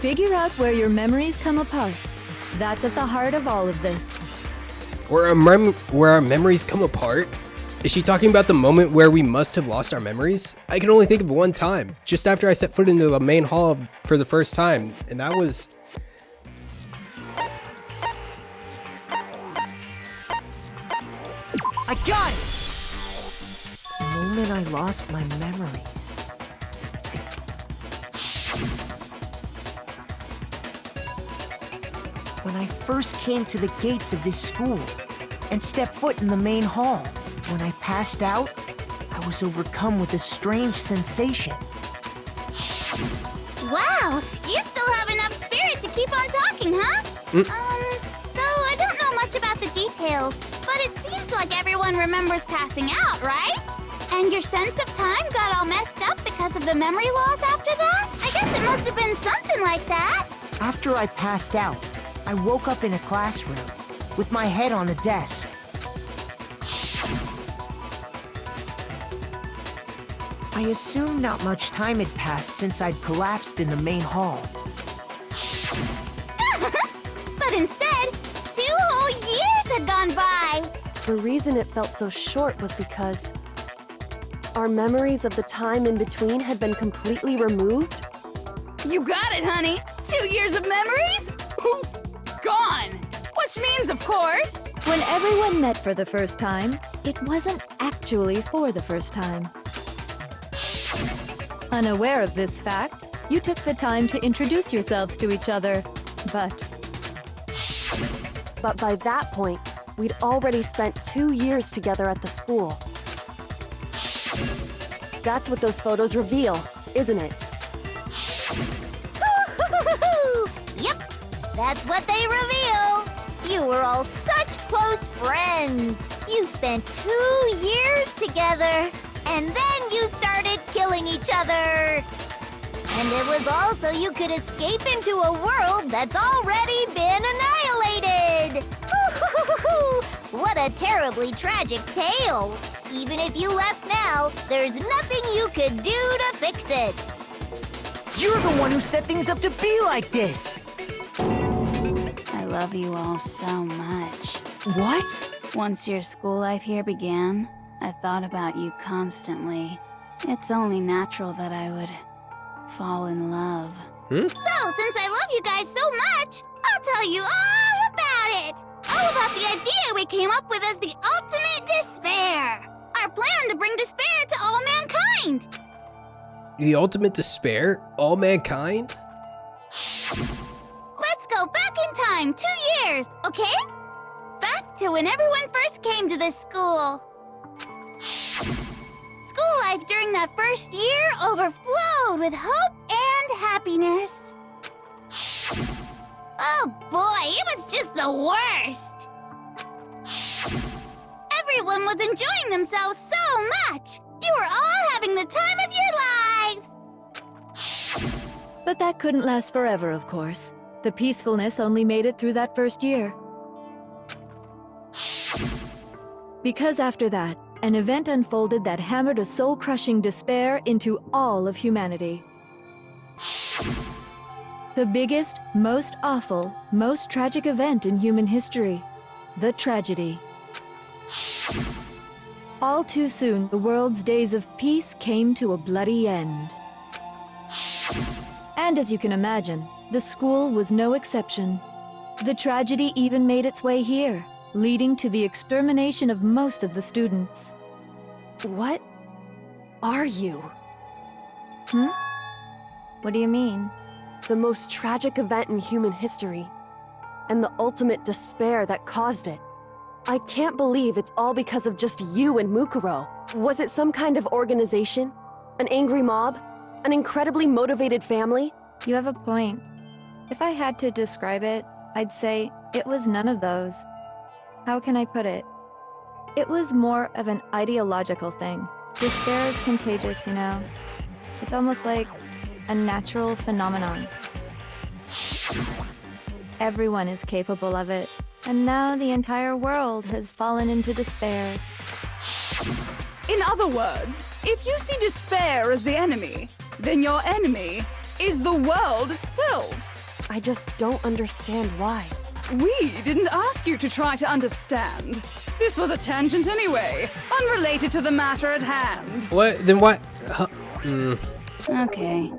Figure out where your memories come apart. That's at the heart of all of this. Where our memories come apart? Is she talking about the moment where we must have lost our memories? I can only think of one time, just after I set foot into the main hall for the first time, and that was... I got it! The moment I lost my memories. When I first came to the gates of this school and stepped foot in the main hall, when I passed out, I was overcome with a strange sensation. Wow, you still have enough spirit to keep on talking, huh? So I don't know much about the details, but it seems like everyone remembers passing out, right? And your sense of time got all messed up because of the memory loss after that? I guess it must have been something like that. After I passed out, I woke up in a classroom with my head on a desk. I assumed not much time had passed since I'd collapsed in the main hall. But instead, 2 whole years had gone by. The reason it felt so short was because our memories of the time in between had been completely removed. You got it, honey! 2 years of memories? Poof! Gone! Which means, of course... When everyone met for the first time, it wasn't actually for the first time. Unaware of this fact, you took the time to introduce yourselves to each other, But by that point, we'd already spent 2 years together at the school. That's what those photos reveal, isn't it? Yep, that's what they reveal. You were all such close friends. You spent 2 years together, and then you started killing each other. And it was all so you could escape into a world that's already been annihilated. What a terribly tragic tale. Even if you left now, there's nothing you could do to fix it. You're the one who set things up to be like this! I love you all so much. What? Once your school life here began, I thought about you constantly. It's only natural that I would fall in love. So, since I love you guys so much, I'll tell you all about it. All about the idea we came up with as the ultimate despair. Our plan to bring despair to all mankind. The ultimate despair? All mankind? Let's go back in time 2 years, okay? Back to when everyone first came to this school. School life during that first year overflowed with hope and happiness. Oh boy, it was just the worst. Everyone was enjoying themselves so much. You were all having the time of your lives. But that couldn't last forever, of course. The peacefulness only made it through that first year. Because after that, an event unfolded that hammered a soul-crushing despair into all of humanity. The biggest, most awful, most tragic event in human history. The tragedy. All too soon, the world's days of peace came to a bloody end. And as you can imagine, the school was no exception. The tragedy even made its way here, leading to the extermination of most of the students. What are you? What do you mean? The most tragic event in human history, and the ultimate despair that caused it. I can't believe it's all because of just you and Mukuro. Was it some kind of organization? An angry mob? An incredibly motivated family? You have a point. If I had to describe it, I'd say it was none of those. How can I put it? It was more of an ideological thing. Despair is contagious, you know? It's almost like a natural phenomenon. Everyone is capable of it, and now the entire world has fallen into despair. In other words, if you see despair as the enemy, then your enemy is the world itself. I just don't understand why. We didn't ask you to try to understand. This was a tangent anyway, unrelated to the matter at hand. What? Then what? Okay,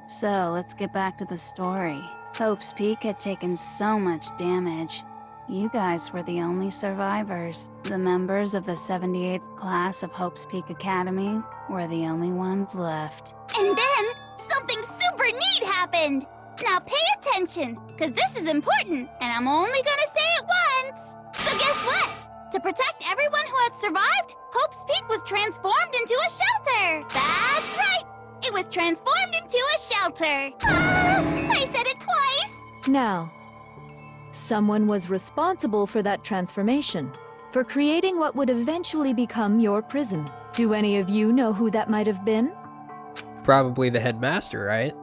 so let's get back to the story. Hope's Peak had taken so much damage. You guys were the only survivors. The members of the 78th class of Hope's Peak Academy were the only ones left. And then, something super neat happened! Now pay attention, because this is important, and I'm only gonna say it once! So guess what? To protect everyone who had survived, Hope's Peak was transformed into a shelter! That's right! It was transformed into a shelter! I said it twice! Now, someone was responsible for that transformation, for creating what would eventually become your prison. Do any of you know who that might have been? Probably the headmaster, right?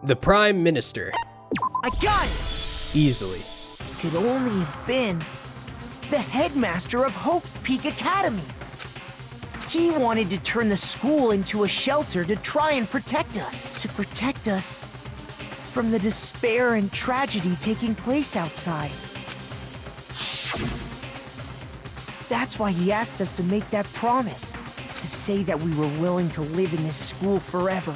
The Prime Minister. I got it! Easily. Could only have been the headmaster of Hope's Peak Academy. He wanted to turn the school into a shelter to try and protect us. To protect us from the despair and tragedy taking place outside. That's why he asked us to make that promise. To say that we were willing to live in this school forever.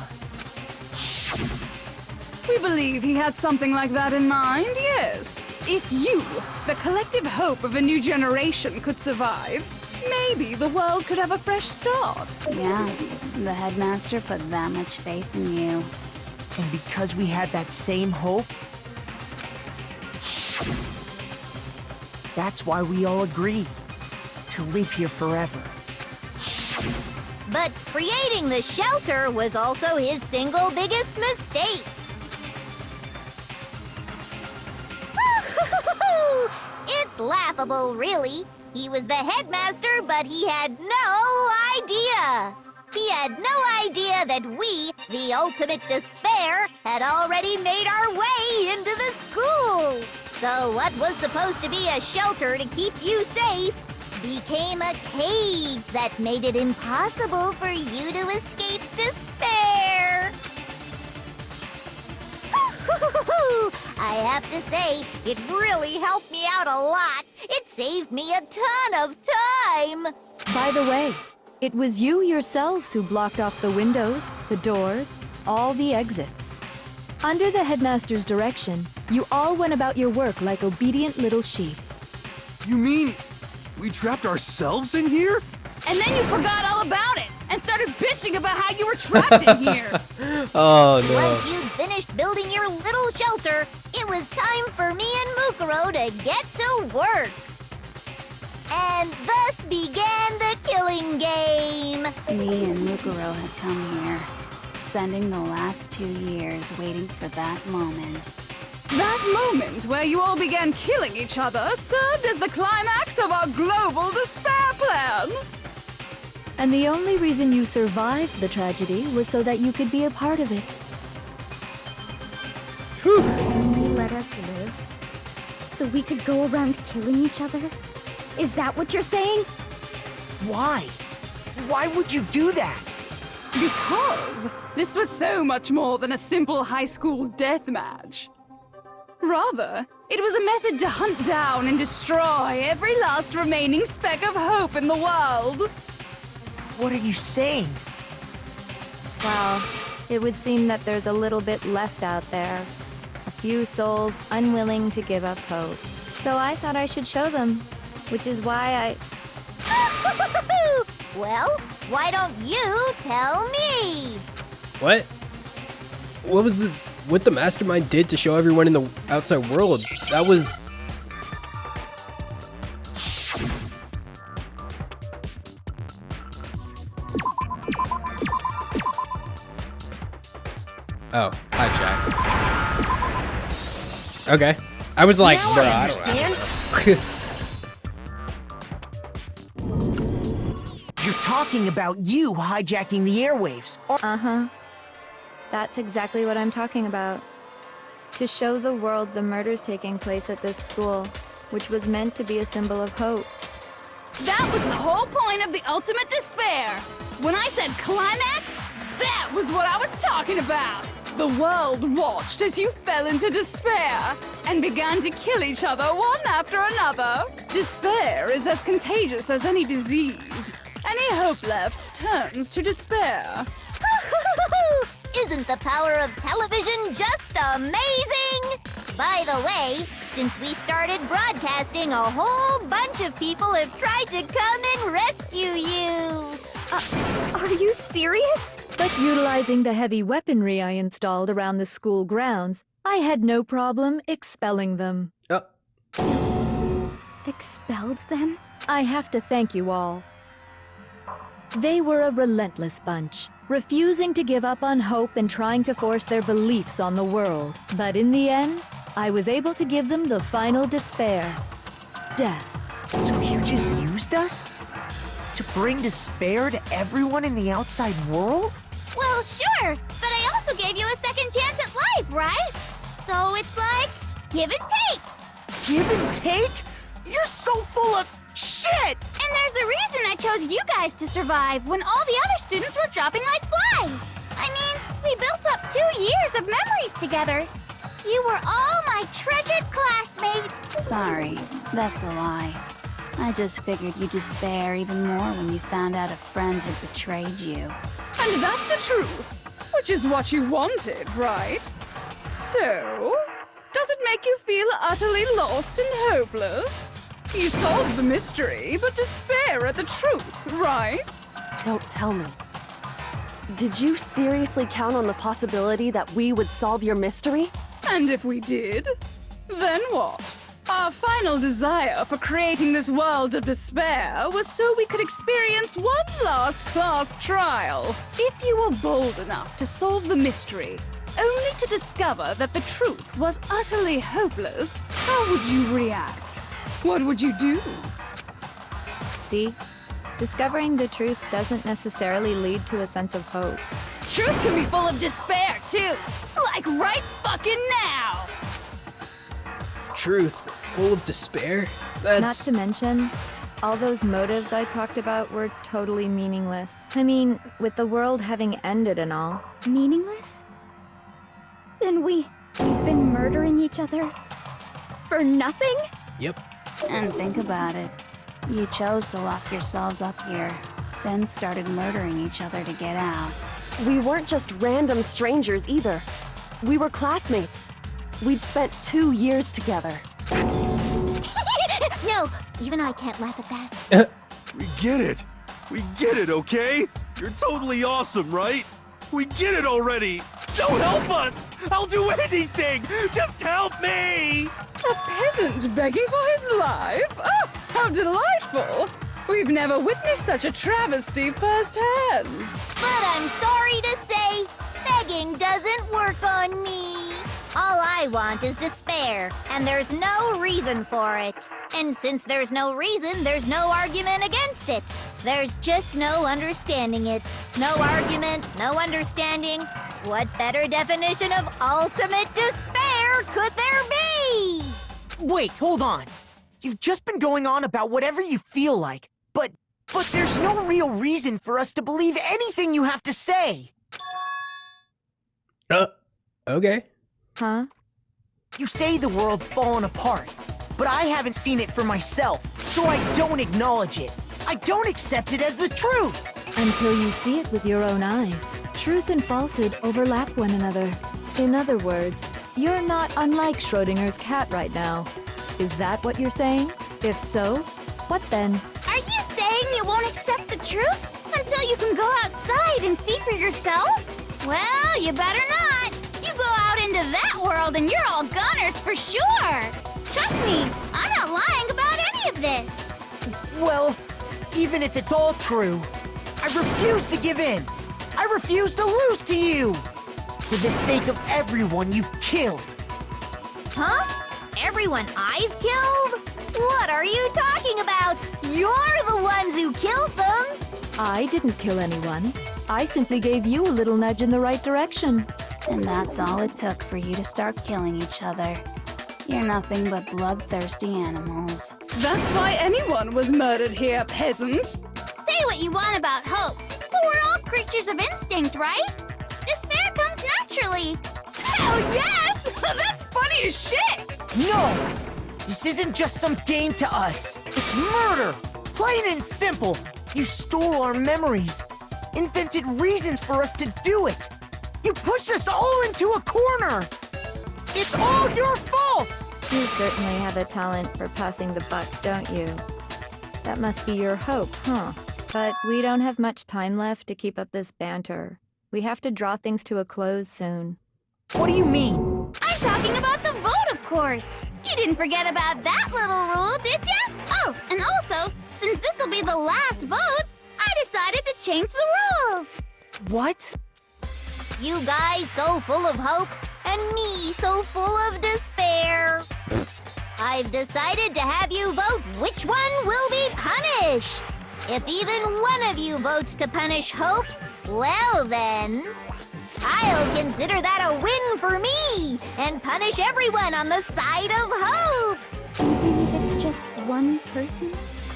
We believe he had something like that in mind, yes. If you, the collective hope of a new generation, could survive, maybe the world could have a fresh start. Yeah, the headmaster put that much faith in you. And because we had that same hope, that's why we all agreed to live here forever. But creating the shelter was also his single biggest mistake. It's laughable, really. He was the headmaster, but he had no idea. He had no idea that we, the ultimate despair, had already made our way into the school. So what was supposed to be a shelter to keep you safe became a cage that made it impossible for you to escape despair. I have to say, it really helped me out a lot. It saved me a ton of time. By the way, it was you yourselves who blocked off the windows, the doors, all the exits. Under the headmaster's direction, you all went about your work like obedient little sheep. You mean we trapped ourselves in here? And then you forgot all about it and started bitching about how you were trapped in here. Oh no. Once you'd finished building your little shelter, it was time for me and Mukuro to get to work. And thus began the killing game. Me and Mukuro had come here, spending the last 2 years waiting for that moment. That moment where you all began killing each other served as the climax of our global despair plan. And the only reason you survived the tragedy was so that you could be a part of it. Only let us live, so we could go around killing each other? Is that what you're saying? Why? Why would you do that? Because this was so much more than a simple high school death match. Rather, it was a method to hunt down and destroy every last remaining speck of hope in the world. What are you saying? Well, it would seem that there's a little bit left out there. A few souls unwilling to give up hope. So I thought I should show them which is why Well, why don't you tell me? What? What the mastermind did to show everyone in the outside world? That was... Oh, hi, Jack. Okay. I was like, Now bro, I I don't understand. You're talking about you hijacking the airwaves. Uh-huh. That's exactly what I'm talking about. To show the world the murders taking place at this school, which was meant to be a symbol of hope. That was the whole point of the ultimate despair. When I said climax, that was what I was talking about. The world watched as you fell into despair and began to kill each other one after another. Despair is as contagious as any disease. Any hope left turns to despair. Isn't the power of television just amazing? By the way, since we started broadcasting, a whole bunch of people have tried to come and rescue you. Are you serious? But utilizing the heavy weaponry I installed around the school grounds, I had no problem expelling them. Expelled them? I have to thank you all. They were a relentless bunch, refusing to give up on hope and trying to force their beliefs on the world. But in the end, I was able to give them the final despair. Death. So you just used us? To bring despair to everyone in the outside world? Well, sure, but I also gave you a second chance at life, right? So it's like, give and take. Give and take? You're so full of shit! And there's a reason I chose you guys to survive when all the other students were dropping like flies. I mean, we built up 2 years of memories together. You were all my treasured classmates. Sorry, that's a lie. I just figured you'd despair even more when you found out a friend had betrayed you. And that's the truth, which is what you wanted, right? So, does it make you feel utterly lost and hopeless? You solved the mystery, but despair at the truth, right? Don't tell me. Did you seriously count on the possibility that we would solve your mystery? And if we did, then what? Our final desire for creating this world of despair was so we could experience one last class trial. If you were bold enough to solve the mystery, only to discover that the truth was utterly hopeless, how would you react? What would you do? See? Discovering the truth doesn't necessarily lead to a sense of hope. Truth can be full of despair, too. Like right fucking now. Truth, full of despair? That's... Not to mention, all those motives I talked about were totally meaningless. I mean, with the world having ended and all. Meaningless? Then we've been murdering each other for nothing? Yep. And think about it. You chose to lock yourselves up here, then started murdering each other to get out. We weren't just random strangers either. We were classmates. We'd spent 2 years together. No, even I can't laugh at that. We get it. We get it, okay? You're totally awesome, right? We get it already. So help us. I'll do anything. Just help me. A peasant begging for his life? Oh, how delightful! We've never witnessed such a travesty firsthand. But I'm sorry to say, begging doesn't work on me. All I want is despair, and there's no reason for it. And since there's no reason, there's no argument against it. There's just no understanding it. No argument, no understanding. What better definition of ultimate despair could there be? Wait, hold on. You've just been going on about whatever you feel like, but there's no real reason for us to believe anything you have to say. Okay. Huh? You say the world's fallen apart, but I haven't seen it for myself, so I don't acknowledge it. I don't accept it as the truth. Until you see it with your own eyes. Truth and falsehood overlap one another. In other words, you're not unlike Schrodinger's cat right now. Is that what you're saying? If so, What then? Are you saying you won't accept the truth until you can go outside and see for yourself? Well, you better not. You go out into that world and you're all goners for sure. Trust me, I'm not lying about any of this. Well, even if it's all true, I refuse to give in. I refuse to lose to you. For the sake of everyone you've killed. Huh? Everyone I've killed? What are you talking about? You're the ones who killed them. I didn't kill anyone. I simply gave you a little nudge in the right direction. And that's all it took for you to start killing each other. You're nothing but bloodthirsty animals. That's why anyone was murdered here, peasant. Say what you want about hope, but we're all creatures of instinct, right? Despair comes naturally. Hell yes! That's funny as shit! No! This isn't just some game to us. It's murder! Plain and simple. You stole our memories. Invented reasons for us to do it. You pushed us all into a corner. It's all your fault! You certainly have a talent for passing the buck, don't you? That must be your hope, huh? But we don't have much time left to keep up this banter. We have to draw things to a close soon. What do you mean? I'm talking about the vote, of course. You didn't forget about that little rule, did ya? Oh, and also, since this'll be the last vote, I decided to change the rules. What? You guys so full of hope, and me so full of despair. I've decided to have you vote which one will be punished. If even one of you votes to punish Hope, well then, I'll consider that a win for me and punish everyone on the side of Hope. Even if it's just one person?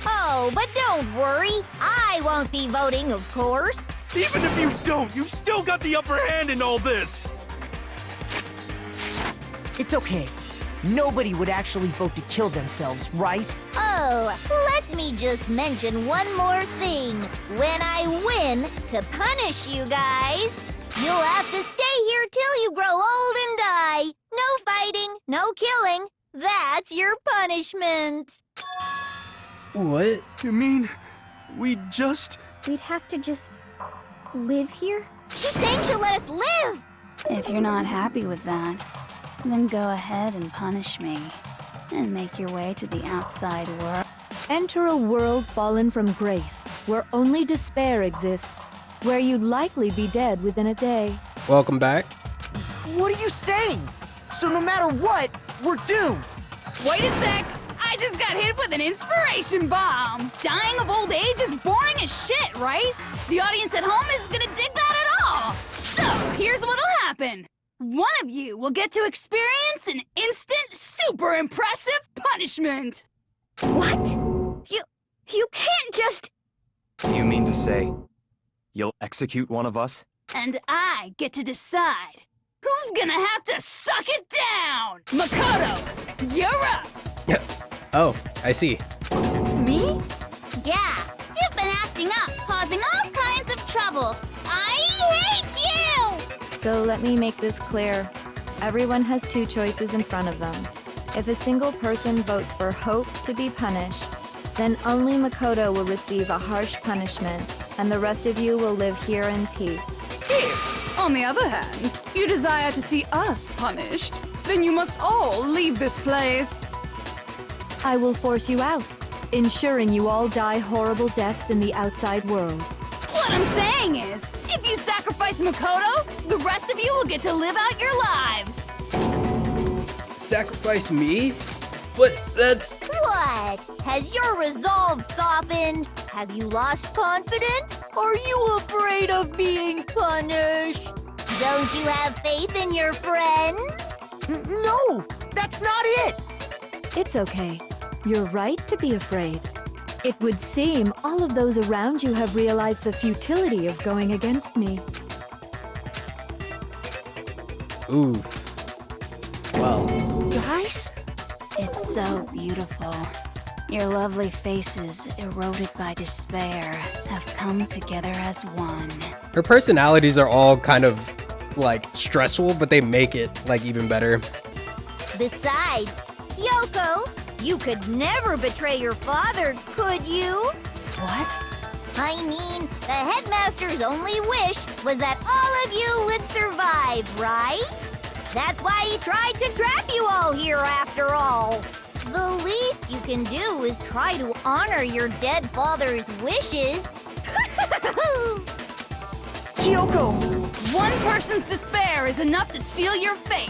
Oh, but don't worry. I won't be voting, of course. Even if you don't, you've still got the upper hand in all this! It's okay. Nobody would actually vote to kill themselves, right? Oh, let me just mention one more thing. When I win to punish you guys, you'll have to stay here till you grow old and die. No fighting, no killing. That's your punishment. What? You mean, we'd have to just live here? She's saying she'll let us live. If you're not happy with that, then go ahead and punish me. And make your way to the outside world. Enter a world fallen from grace, where only despair exists, where you'd likely be dead within a day. Welcome back. What are you saying? So no matter what, we're doomed. Wait a sec! I just got hit with an inspiration bomb! Dying of old age is boring as shit, right? The audience at home isn't gonna dig that at all! So, here's what'll happen. One of you will get to experience an instant, super impressive punishment! What? You can't just... Do you mean to say you'll execute one of us? And I get to decide who's gonna have to suck it down! Makoto, you're up! Oh, I see. Me? Yeah, you've been acting up, causing all kinds of trouble. I hate you! So let me make this clear. Everyone has two choices in front of them. If a single person votes for Hope to be punished, then only Makoto will receive a harsh punishment, and the rest of you will live here in peace. If, on the other hand, you desire to see us punished, then you must all leave this place. I will force you out, ensuring you all die horrible deaths in the outside world. What I'm saying is, if you sacrifice Makoto, the rest of you will get to live out your lives. Sacrifice me? But that's... What? Has your resolve softened? Have you lost confidence? Are you afraid of being punished? Don't you have faith in your friends? No, that's not it. It's okay. You're right to be afraid. It would seem all of those around you have realized the futility of going against me. Oof. Well. Guys? It's so beautiful. Your lovely faces, eroded by despair, have come together as one. Her personalities are all kind of, like, stressful, but they make it, like, even better. Besides, Yoko, You could never betray your father, could you? What? I mean, the headmaster's only wish was that all of you would survive, right? That's why he tried to trap you all here after all. The least you can do is try to honor your dead father's wishes. Kyoko! One person's despair is enough to seal your fate.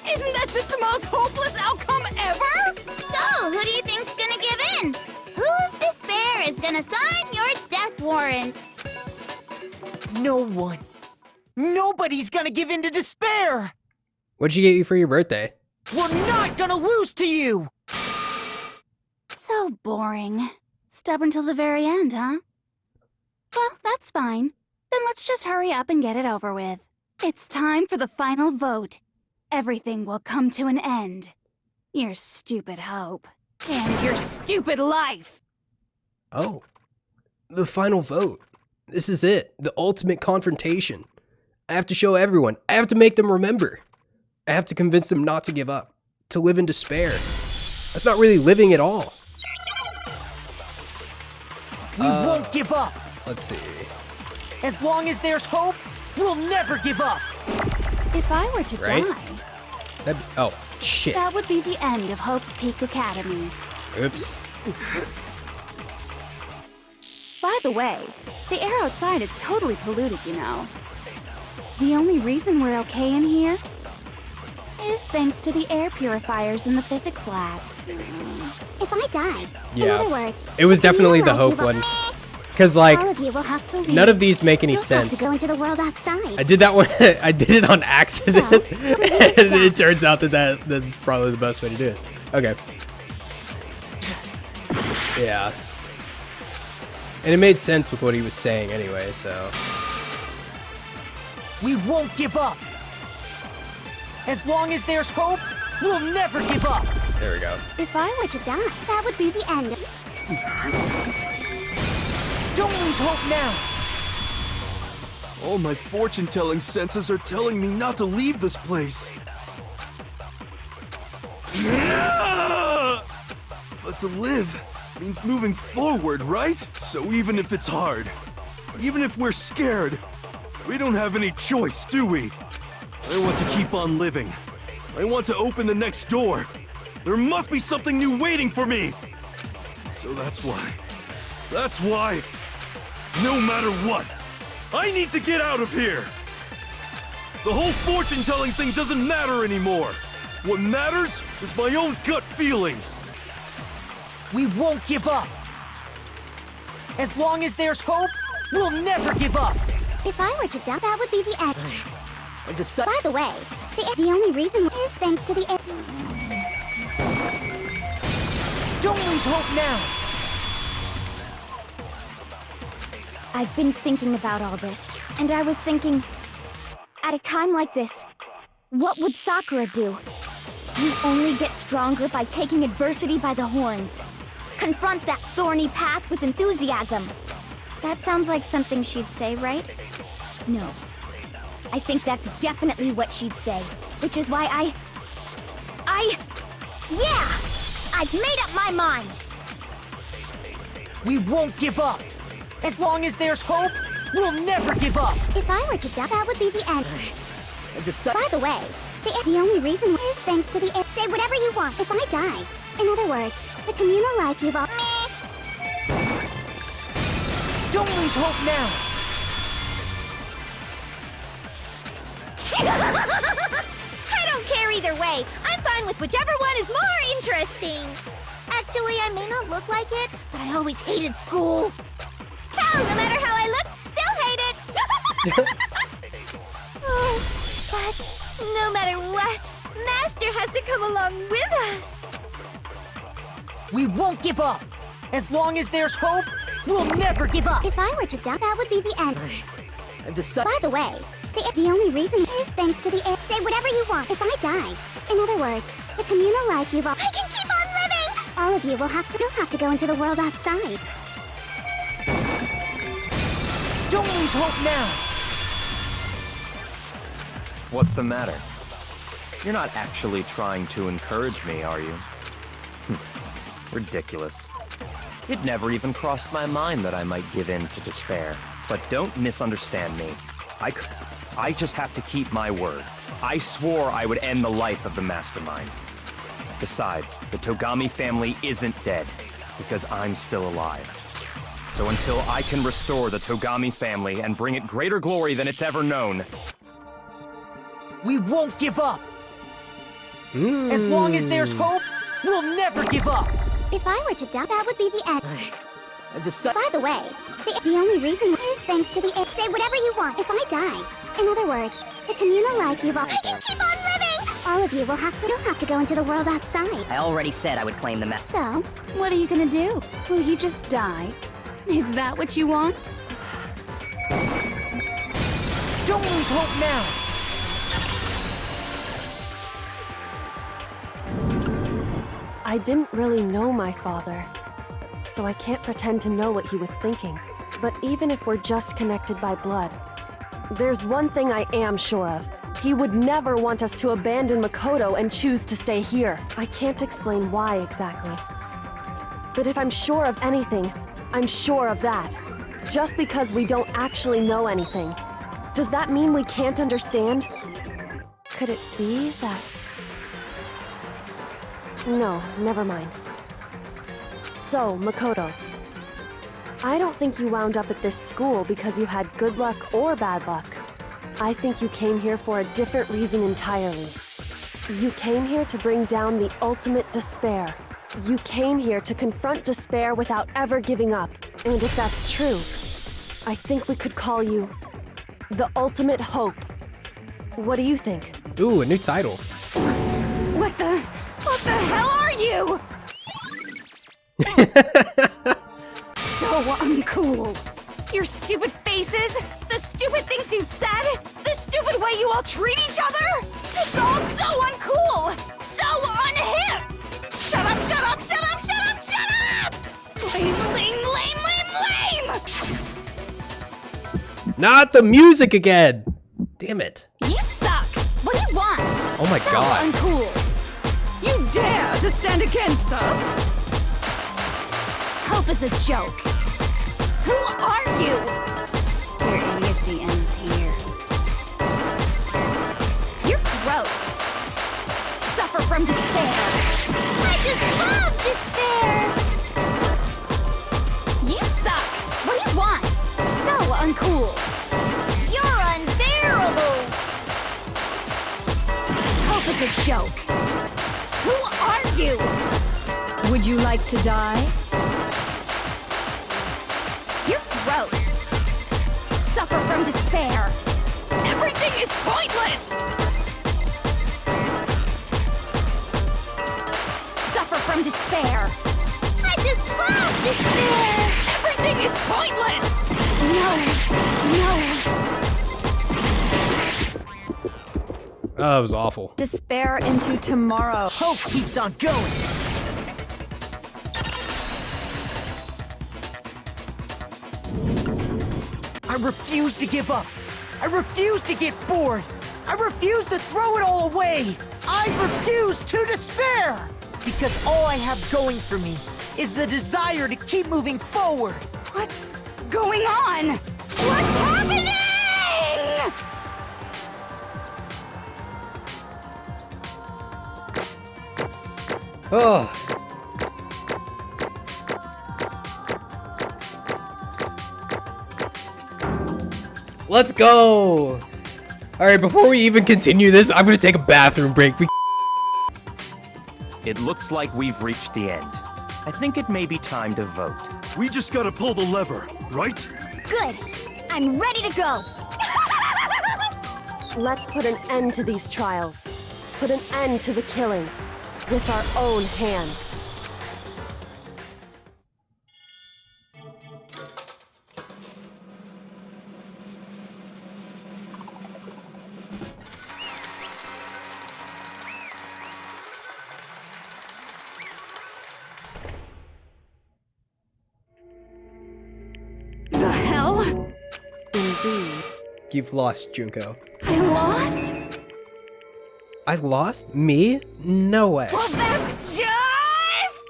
Isn't that just the most hopeless outcome ever? So, who do you think's gonna give in? Whose despair is gonna sign your death warrant? No one. Nobody's gonna give in to despair! What'd she get you for your birthday? We're not gonna lose to you! So boring. Stubborn till the very end, huh? Well, that's fine. Then let's just hurry up and get it over with. It's time for the final vote. Everything will come to an end. Your stupid hope. And your stupid life. Oh, the final vote. This is it. The ultimate confrontation. I have to show everyone. I have to make them remember. I have to convince them not to give up, to live in despair. That's not really living at all. We won't give up! Let's see. As long as there's hope, we'll never give up! If I were to Right? die, Oh, shit. that would be the end of Hope's Peak Academy. Oops. By the way, the air outside is totally polluted, you know. The only reason we're okay in here is thanks to the air purifiers in the physics lab. If I die, in Yeah. other words, It was if you definitely the allow hope you- one. Because, like, all of you will have to leave. none of these make any You'll sense. have to go into the world outside. I did that one. I did it on accident, So, and it turns out that's probably the best way to do it. Okay. Yeah. And it made sense with what he was saying anyway. So. We won't give up! As long as there's hope, we'll never give up! There we go. If I were to die, that would be the end. Don't lose hope now! All my fortune-telling senses are telling me not to leave this place. But to live means moving forward, right? So even if it's hard, even if we're scared, we don't have any choice, do we? I want to keep on living. I want to open the next door. There must be something new waiting for me. So that's why, no matter what, I need to get out of here. The whole fortune-telling thing doesn't matter anymore. What matters is my own gut feelings. We won't give up! As long as there's hope, we'll never give up! If I were to die, that would be the end. I By the way, the only reason is thanks to the air. Don't lose hope now! I've been thinking about all this, and I was thinking, at a time like this, what would Sakura do? You only get stronger by taking adversity by the horns. Confront that thorny path with enthusiasm. That sounds like something she'd say, right? No. I think that's definitely what she'd say, which is why yeah! I've made up my mind! We won't give up! As long as there's hope, we'll never give up! If I were to die, that would be the end. By the way, the only reason is thanks to the air. Say whatever you want if I die. In other words, the communal life you've all. Don't lose hope now! I don't care either way. I'm fine with whichever one is more interesting. Actually, I may not look like it, but I always hated school. Hell, no matter how I look, still hate it. Oh, but no matter what, Master has to come along with us. We won't give up! As long as there's hope, we'll never give up! If I were to die, that would be the end. By the way, the only reason is thanks to the air. Say whatever you want if I die. In other words, the communal life you've all. I can keep on living! All of you will have to go into the world outside. Don't lose hope now! What's the matter? You're not actually trying to encourage me, are you? Ridiculous. It never even crossed my mind that I might give in to despair. But don't misunderstand me. I just have to keep my word. I swore I would end the life of the mastermind. Besides, the Togami family isn't dead, because I'm still alive. So until I can restore the Togami family and bring it greater glory than it's ever known, We won't give up. As long as there's hope, we'll never give up. If I were to die, that would be the end. I've By the way, the only reason is thanks to the say whatever you want if I die. In other words, the communal life you've all I can keep on living! All of you will don't have to go into the world outside. I already said I would claim the mess. So, What are you gonna do? Will you just die? Is that what you want? Don't lose hope now. I didn't really know my father, so I can't pretend to know what he was thinking. But even if we're just connected by blood, there's one thing I am sure of. He would never want us to abandon Makoto and choose to stay here. I can't explain why exactly. But if I'm sure of anything, I'm sure of that. Just because we don't actually know anything, does that mean we can't understand? Could it be that... No, never mind. So, Makoto, I don't think you wound up at this school because you had good luck or bad luck. I think you came here for a different reason entirely. You came here to bring down the ultimate despair. You came here to confront despair without ever giving up. And if that's true, I think we could call you the ultimate hope. What do you think? Ooh, a new title. What the hell are you? So uncool. Your stupid faces, the stupid things you've said, the stupid way you all treat each other. It's all so uncool, so unhip. Shut up, shut up, shut up, shut up, shut up! Lame, lame, lame, lame, lame! Not the music again! Damn it. You suck! What do you want? Oh my so god. Uncool! You dare to stand against us? Hope is a joke. Who are you? Your idiocy ends here. You're gross. Suffer from despair. I just love despair! You suck. What do you want? So uncool. You're unbearable! Hope is a joke. Who are you? Would you like to die? You're gross. Suffer from despair. Everything is pointless! Suffer from despair. I just love despair! Everything is pointless! No. Oh, it was awful. Despair into tomorrow. Hope keeps on going. I refuse to give up. I refuse to get bored. I refuse to throw it all away. I refuse to despair. Because all I have going for me is the desire to keep moving forward. What's going on? What's happening? Oh. Let's go! Alright, before we even continue this, I'm gonna take a bathroom break. it looks like we've reached the end. I think it may be time to vote. We just gotta pull the lever, right? Good. I'm ready to go. Let's put an end to these trials. Put an end to the killing. With our own hands. The hell? Indeed. You've lost, Junko. I lost? I lost? Me? No way. Well, that's just...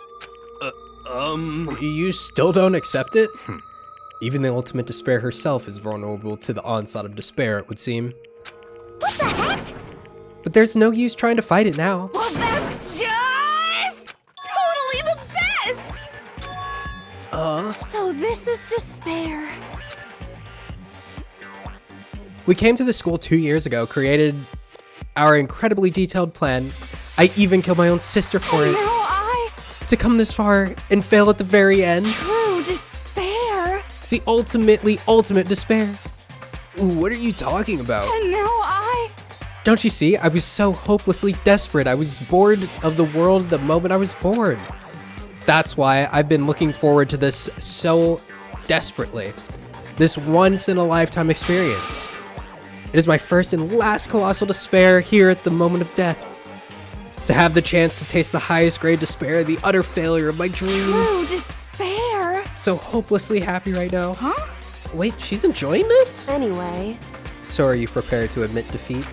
You still don't accept it? Even the ultimate despair herself is vulnerable to the onslaught of despair, it would seem. What the heck? But there's no use trying to fight it now. Well, that's just totally the best! So this is despair. We came to the school 2 years ago, created our incredibly detailed plan. I even killed my own sister for it. Now To come this far and fail at the very end. true despair. It's the ultimate despair. Ooh, what are you talking about? And now Don't you see? I was so hopelessly desperate. I was bored of the world the moment I was born. That's why I've been looking forward to this so desperately. This once-in-a-lifetime experience. It is my first and last colossal despair here at the moment of death. To have the chance to taste the highest grade despair, the utter failure of my dreams. true despair. So hopelessly happy right now. Huh? Wait, she's enjoying this? Anyway, So are you prepared to admit defeat?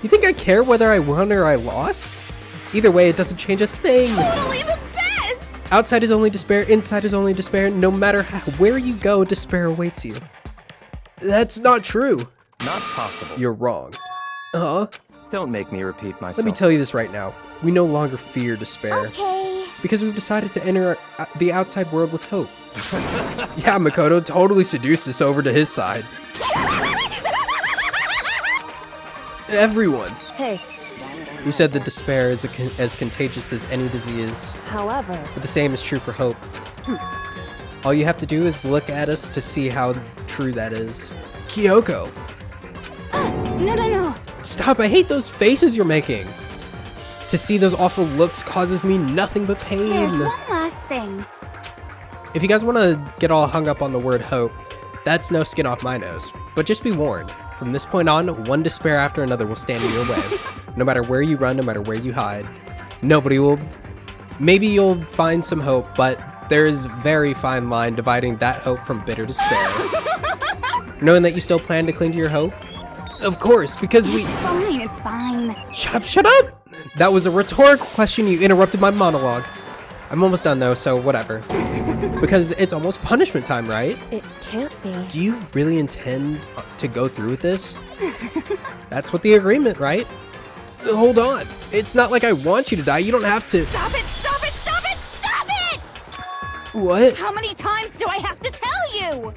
You think I care whether I won or I lost? Either way, it doesn't change a thing. Totally the best! Outside is only despair, inside is only despair. No matter where you go, despair awaits you. That's not true. Not possible. You're wrong. Don't make me repeat myself. Let me tell you this right now. We no longer fear despair. Okay. Because we've decided to enter the outside world with hope. Yeah, Makoto totally seduced us over to his side. Everyone. hey, We said that despair is as contagious as any disease, however, but the same is true for hope. All you have to do is look at us to see how true that is. Kyoko! No. Stop, I hate those faces you're making! To see those awful looks causes me nothing but pain. There's one last thing. If you guys want to get all hung up on the word hope, that's no skin off my nose. But just be warned, from this point on, one despair after another will stand in your way. No matter where you run, no matter where you hide. Nobody will... Maybe you'll find some hope, but there is a very fine line dividing that hope from bitter despair. Knowing that you still plan to cling to your hope? Of course, because we... It's fine. Shut up! That was a rhetorical question, you interrupted my monologue. I'm almost done though, so whatever. Because it's almost punishment time, right? it can't be. Do you really intend to go through with this? That's what the agreement, right? Hold on. It's not like I want you to die. You don't have to... Stop it! Stop it! Stop it! Stop it! What? How many times do I have to tell you?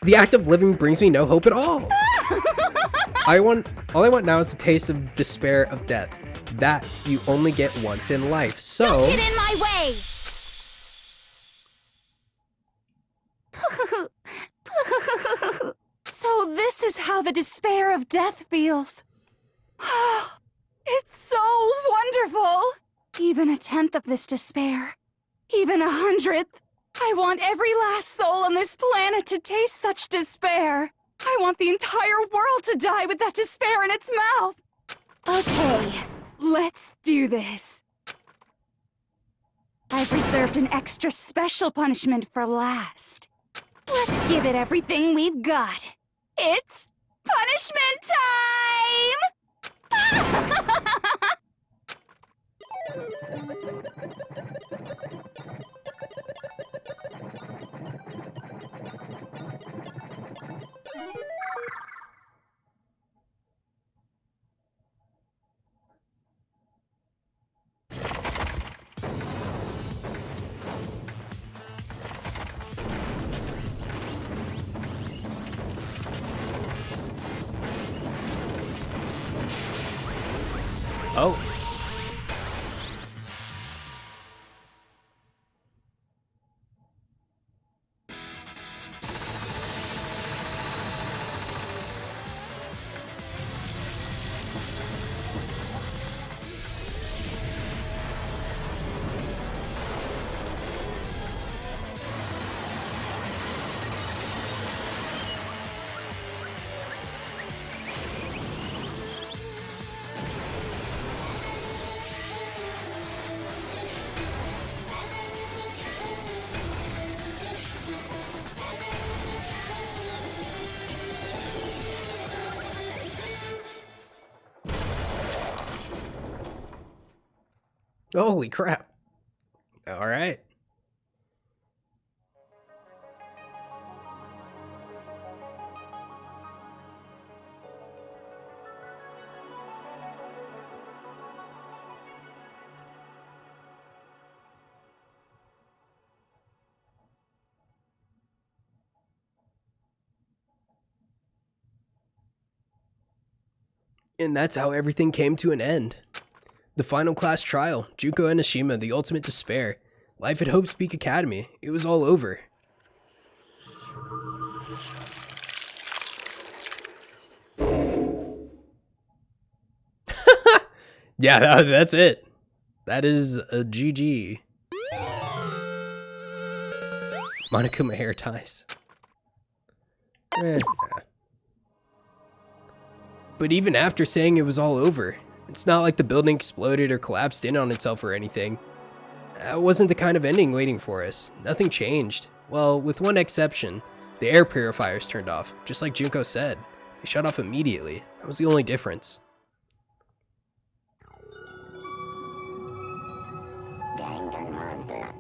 The act of living brings me no hope at all. All I want now is a taste of despair of death. That you only get once in life, so... Don't get in my way! So this is how the despair of death feels. It's so wonderful! Even a tenth of this despair, even 100th. I want every last soul on this planet to taste such despair. I want the entire world to die with that despair in its mouth. Okay, let's do this. I've reserved an extra special punishment for last. Let's give it everything we've got. It's punishment time! Oh. Holy crap. All right. And that's how everything came to an end. The final class trial, Junko and Ashima, the ultimate despair. Life at Hope's Peak Academy. It was all over. Yeah, that's it. That is a GG. Monokuma hair ties. But even after saying it was all over, it's not like the building exploded or collapsed in on itself or anything. That wasn't the kind of ending waiting for us. Nothing changed. Well, with one exception, the air purifiers turned off, just like Junko said. They shut off immediately. That was the only difference. Danganronpa.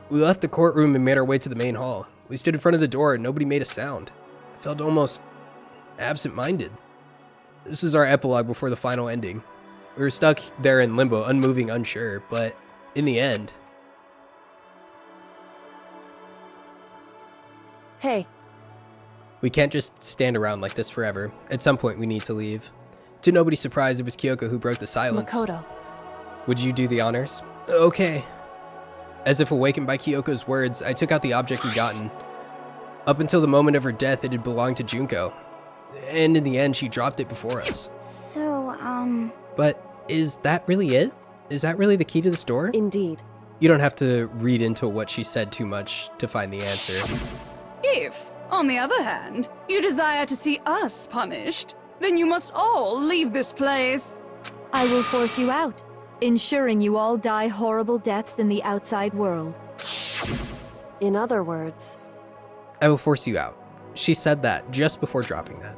We left the courtroom and made our way to the main hall. We stood in front of the door and nobody made a sound. I felt almost absent-minded. This is our epilogue before the final ending. We were stuck there in limbo, unmoving, unsure, but in the end... Hey. We can't just stand around like this forever. At some point we need to leave. To nobody's surprise, it was Kyoko who broke the silence. Makoto. Would you do the honors? Okay. As if awakened by Kyoko's words, I took out the object we'd gotten. Up until the moment of her death, it had belonged to Junko. And in the end, she dropped it before us. So, But is that really it? Is that really the key to this door? Indeed. You don't have to read into what she said too much to find the answer. If, on the other hand, you desire to see us punished, then you must all leave this place. I will force you out, ensuring you all die horrible deaths in the outside world. In other words, I will force you out. She said that just before dropping that.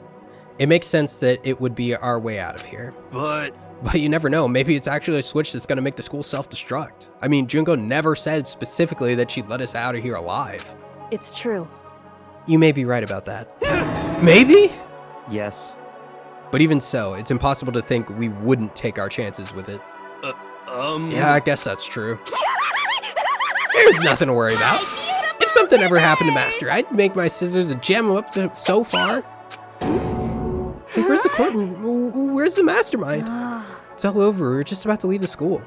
It makes sense that it would be our way out of here. But you never know. Maybe it's actually a switch that's going to make the school self-destruct. I mean, Junko never said specifically that she'd let us out of here alive. it's true. You may be right about that. Maybe? Yes. But even so, it's impossible to think we wouldn't take our chances with it. Yeah, I guess that's true. There's nothing to worry about. If something ever happened to Master, I'd make my scissors and jam him up to so far. Hey, where's the courtroom? Where's the mastermind? It's all over. We're just about to leave the school.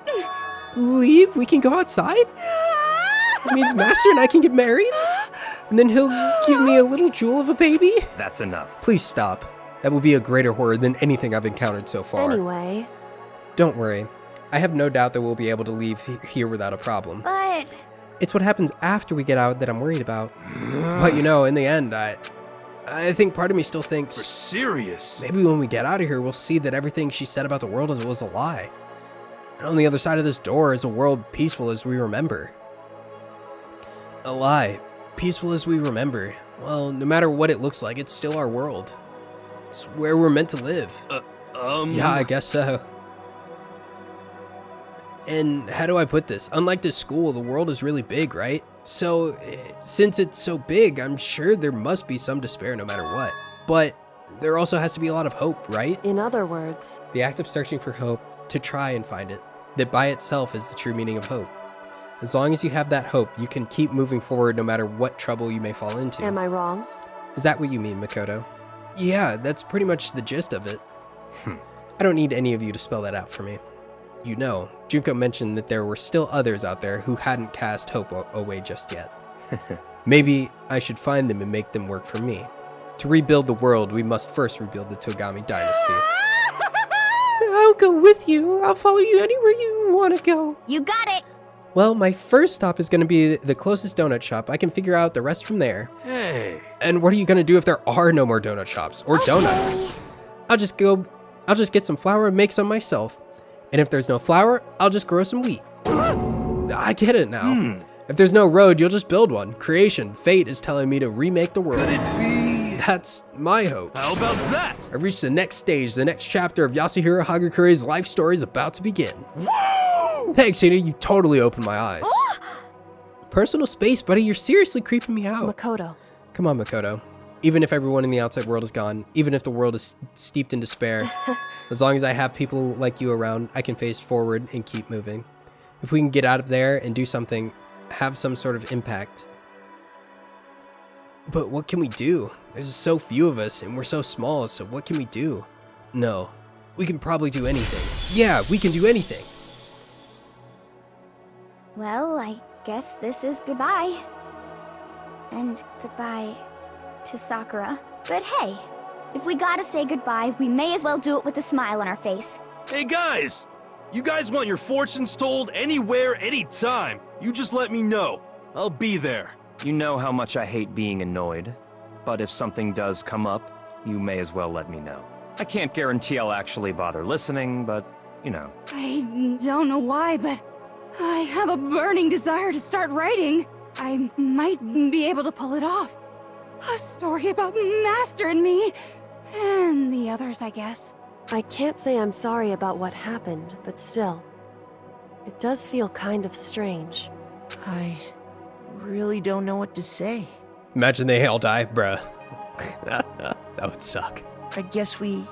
Leave? We can go outside? That means Master and I can get married? And then he'll give me a little jewel of a baby? That's enough. Please stop. That will be a greater horror than anything I've encountered so far. Anyway, Don't worry. I have no doubt that we'll be able to leave here without a problem. but It's what happens after we get out that I'm worried about. But you know, in the end, I think part of me still we're thinks serious. maybe when we get out of here, we'll see that everything she said about the world was a lie. And on the other side of this door is a world peaceful as we remember. A lie. Peaceful as we remember. Well, no matter what it looks like, it's still our world. It's where we're meant to live. Yeah, I guess so. And how do I put this? Unlike this school, the world is really big, right? So, since it's so big, I'm sure there must be some despair no matter what. But there also has to be a lot of hope, right? in other words, The act of searching for hope, to try and find it, that by itself is the true meaning of hope. As long as you have that hope, you can keep moving forward no matter what trouble you may fall into. am I wrong? Is that what you mean, Makoto? Yeah, that's pretty much the gist of it. Hmm. I don't need any of you to spell that out for me. You know, Junko mentioned that there were still others out there who hadn't cast hope away just yet. Maybe I should find them and make them work for me. To rebuild the world, we must first rebuild the Togami dynasty. I'll go with you. I'll follow you anywhere you want to go. you got it. Well, my first stop is going to be the closest donut shop. I can figure out the rest from there. Hey. And what are you going to do if there are no more donut shops or donuts? I'll just get some flour and make some myself. And if there's no flour, I'll just grow some wheat. I get it now. If there's no road, you'll just build one. Creation, fate is telling me to remake the world. Could it be? That's my hope. How about that? I've reached the next stage. The next chapter of Yasuhiro Hagakure's life story is about to begin. Woo! Thanks, Hina. You totally opened my eyes. Personal space, buddy. You're seriously creeping me out. Makoto. Come on, Makoto. Even if everyone in the outside world is gone, even if the world is steeped in despair, as long as I have people like you around, I can face forward and keep moving. If we can get out of there and do something, have some sort of impact. But what can we do? There's so few of us and we're so small, so what can we do? No, we can probably do anything. Yeah, we can do anything. Well, I guess this is goodbye. And goodbye to Sakura. But hey, if we gotta say goodbye, we may as well do it with a smile on our face. Hey guys! You guys want your fortunes told anywhere, anytime. You just let me know. I'll be there. You know how much I hate being annoyed, but if something does come up, you may as well let me know. I can't guarantee I'll actually bother listening, but, you know. I don't know why, but I have a burning desire to start writing. I might be able to pull it off. A story about Master and me, and the others, I guess. I can't say I'm sorry about what happened, but still, it does feel kind of strange. I really don't know what to say. Imagine they all die, bruh. That would suck. I guess we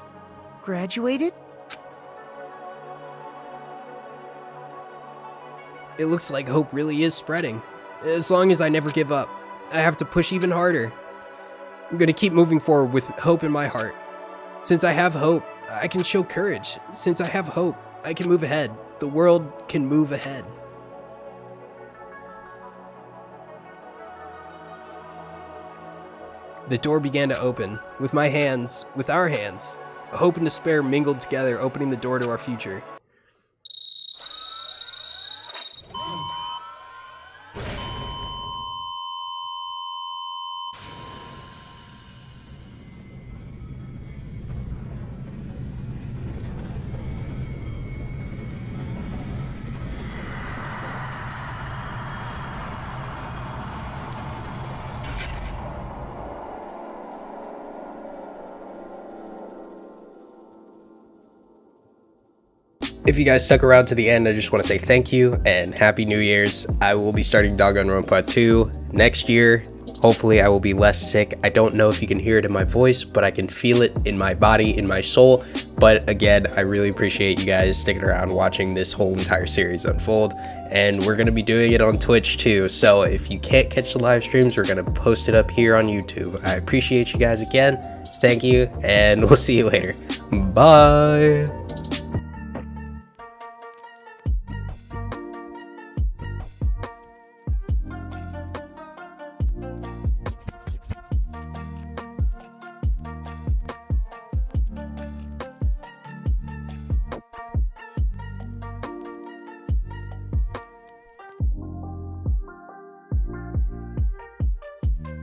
graduated? It looks like hope really is spreading. As long as I never give up, I have to push even harder. I'm gonna keep moving forward with hope in my heart. Since I have hope, I can show courage. Since I have hope, I can move ahead. The world can move ahead. The door began to open. With my hands, with our hands, hope and despair mingled together, opening the door to our future. If you guys stuck around to the end, I just want to say thank you and Happy New Year's. I will be starting Danganronpa 2 next year. Hopefully I will be less sick. I don't know if you can hear it in my voice, but I can feel it in my body, in my soul. But again, I really appreciate you guys sticking around watching this whole entire series unfold. And we're going to be doing it on Twitch too. So if you can't catch the live streams, we're going to post it up here on YouTube. I appreciate you guys again. Thank you, and we'll see you later. Bye.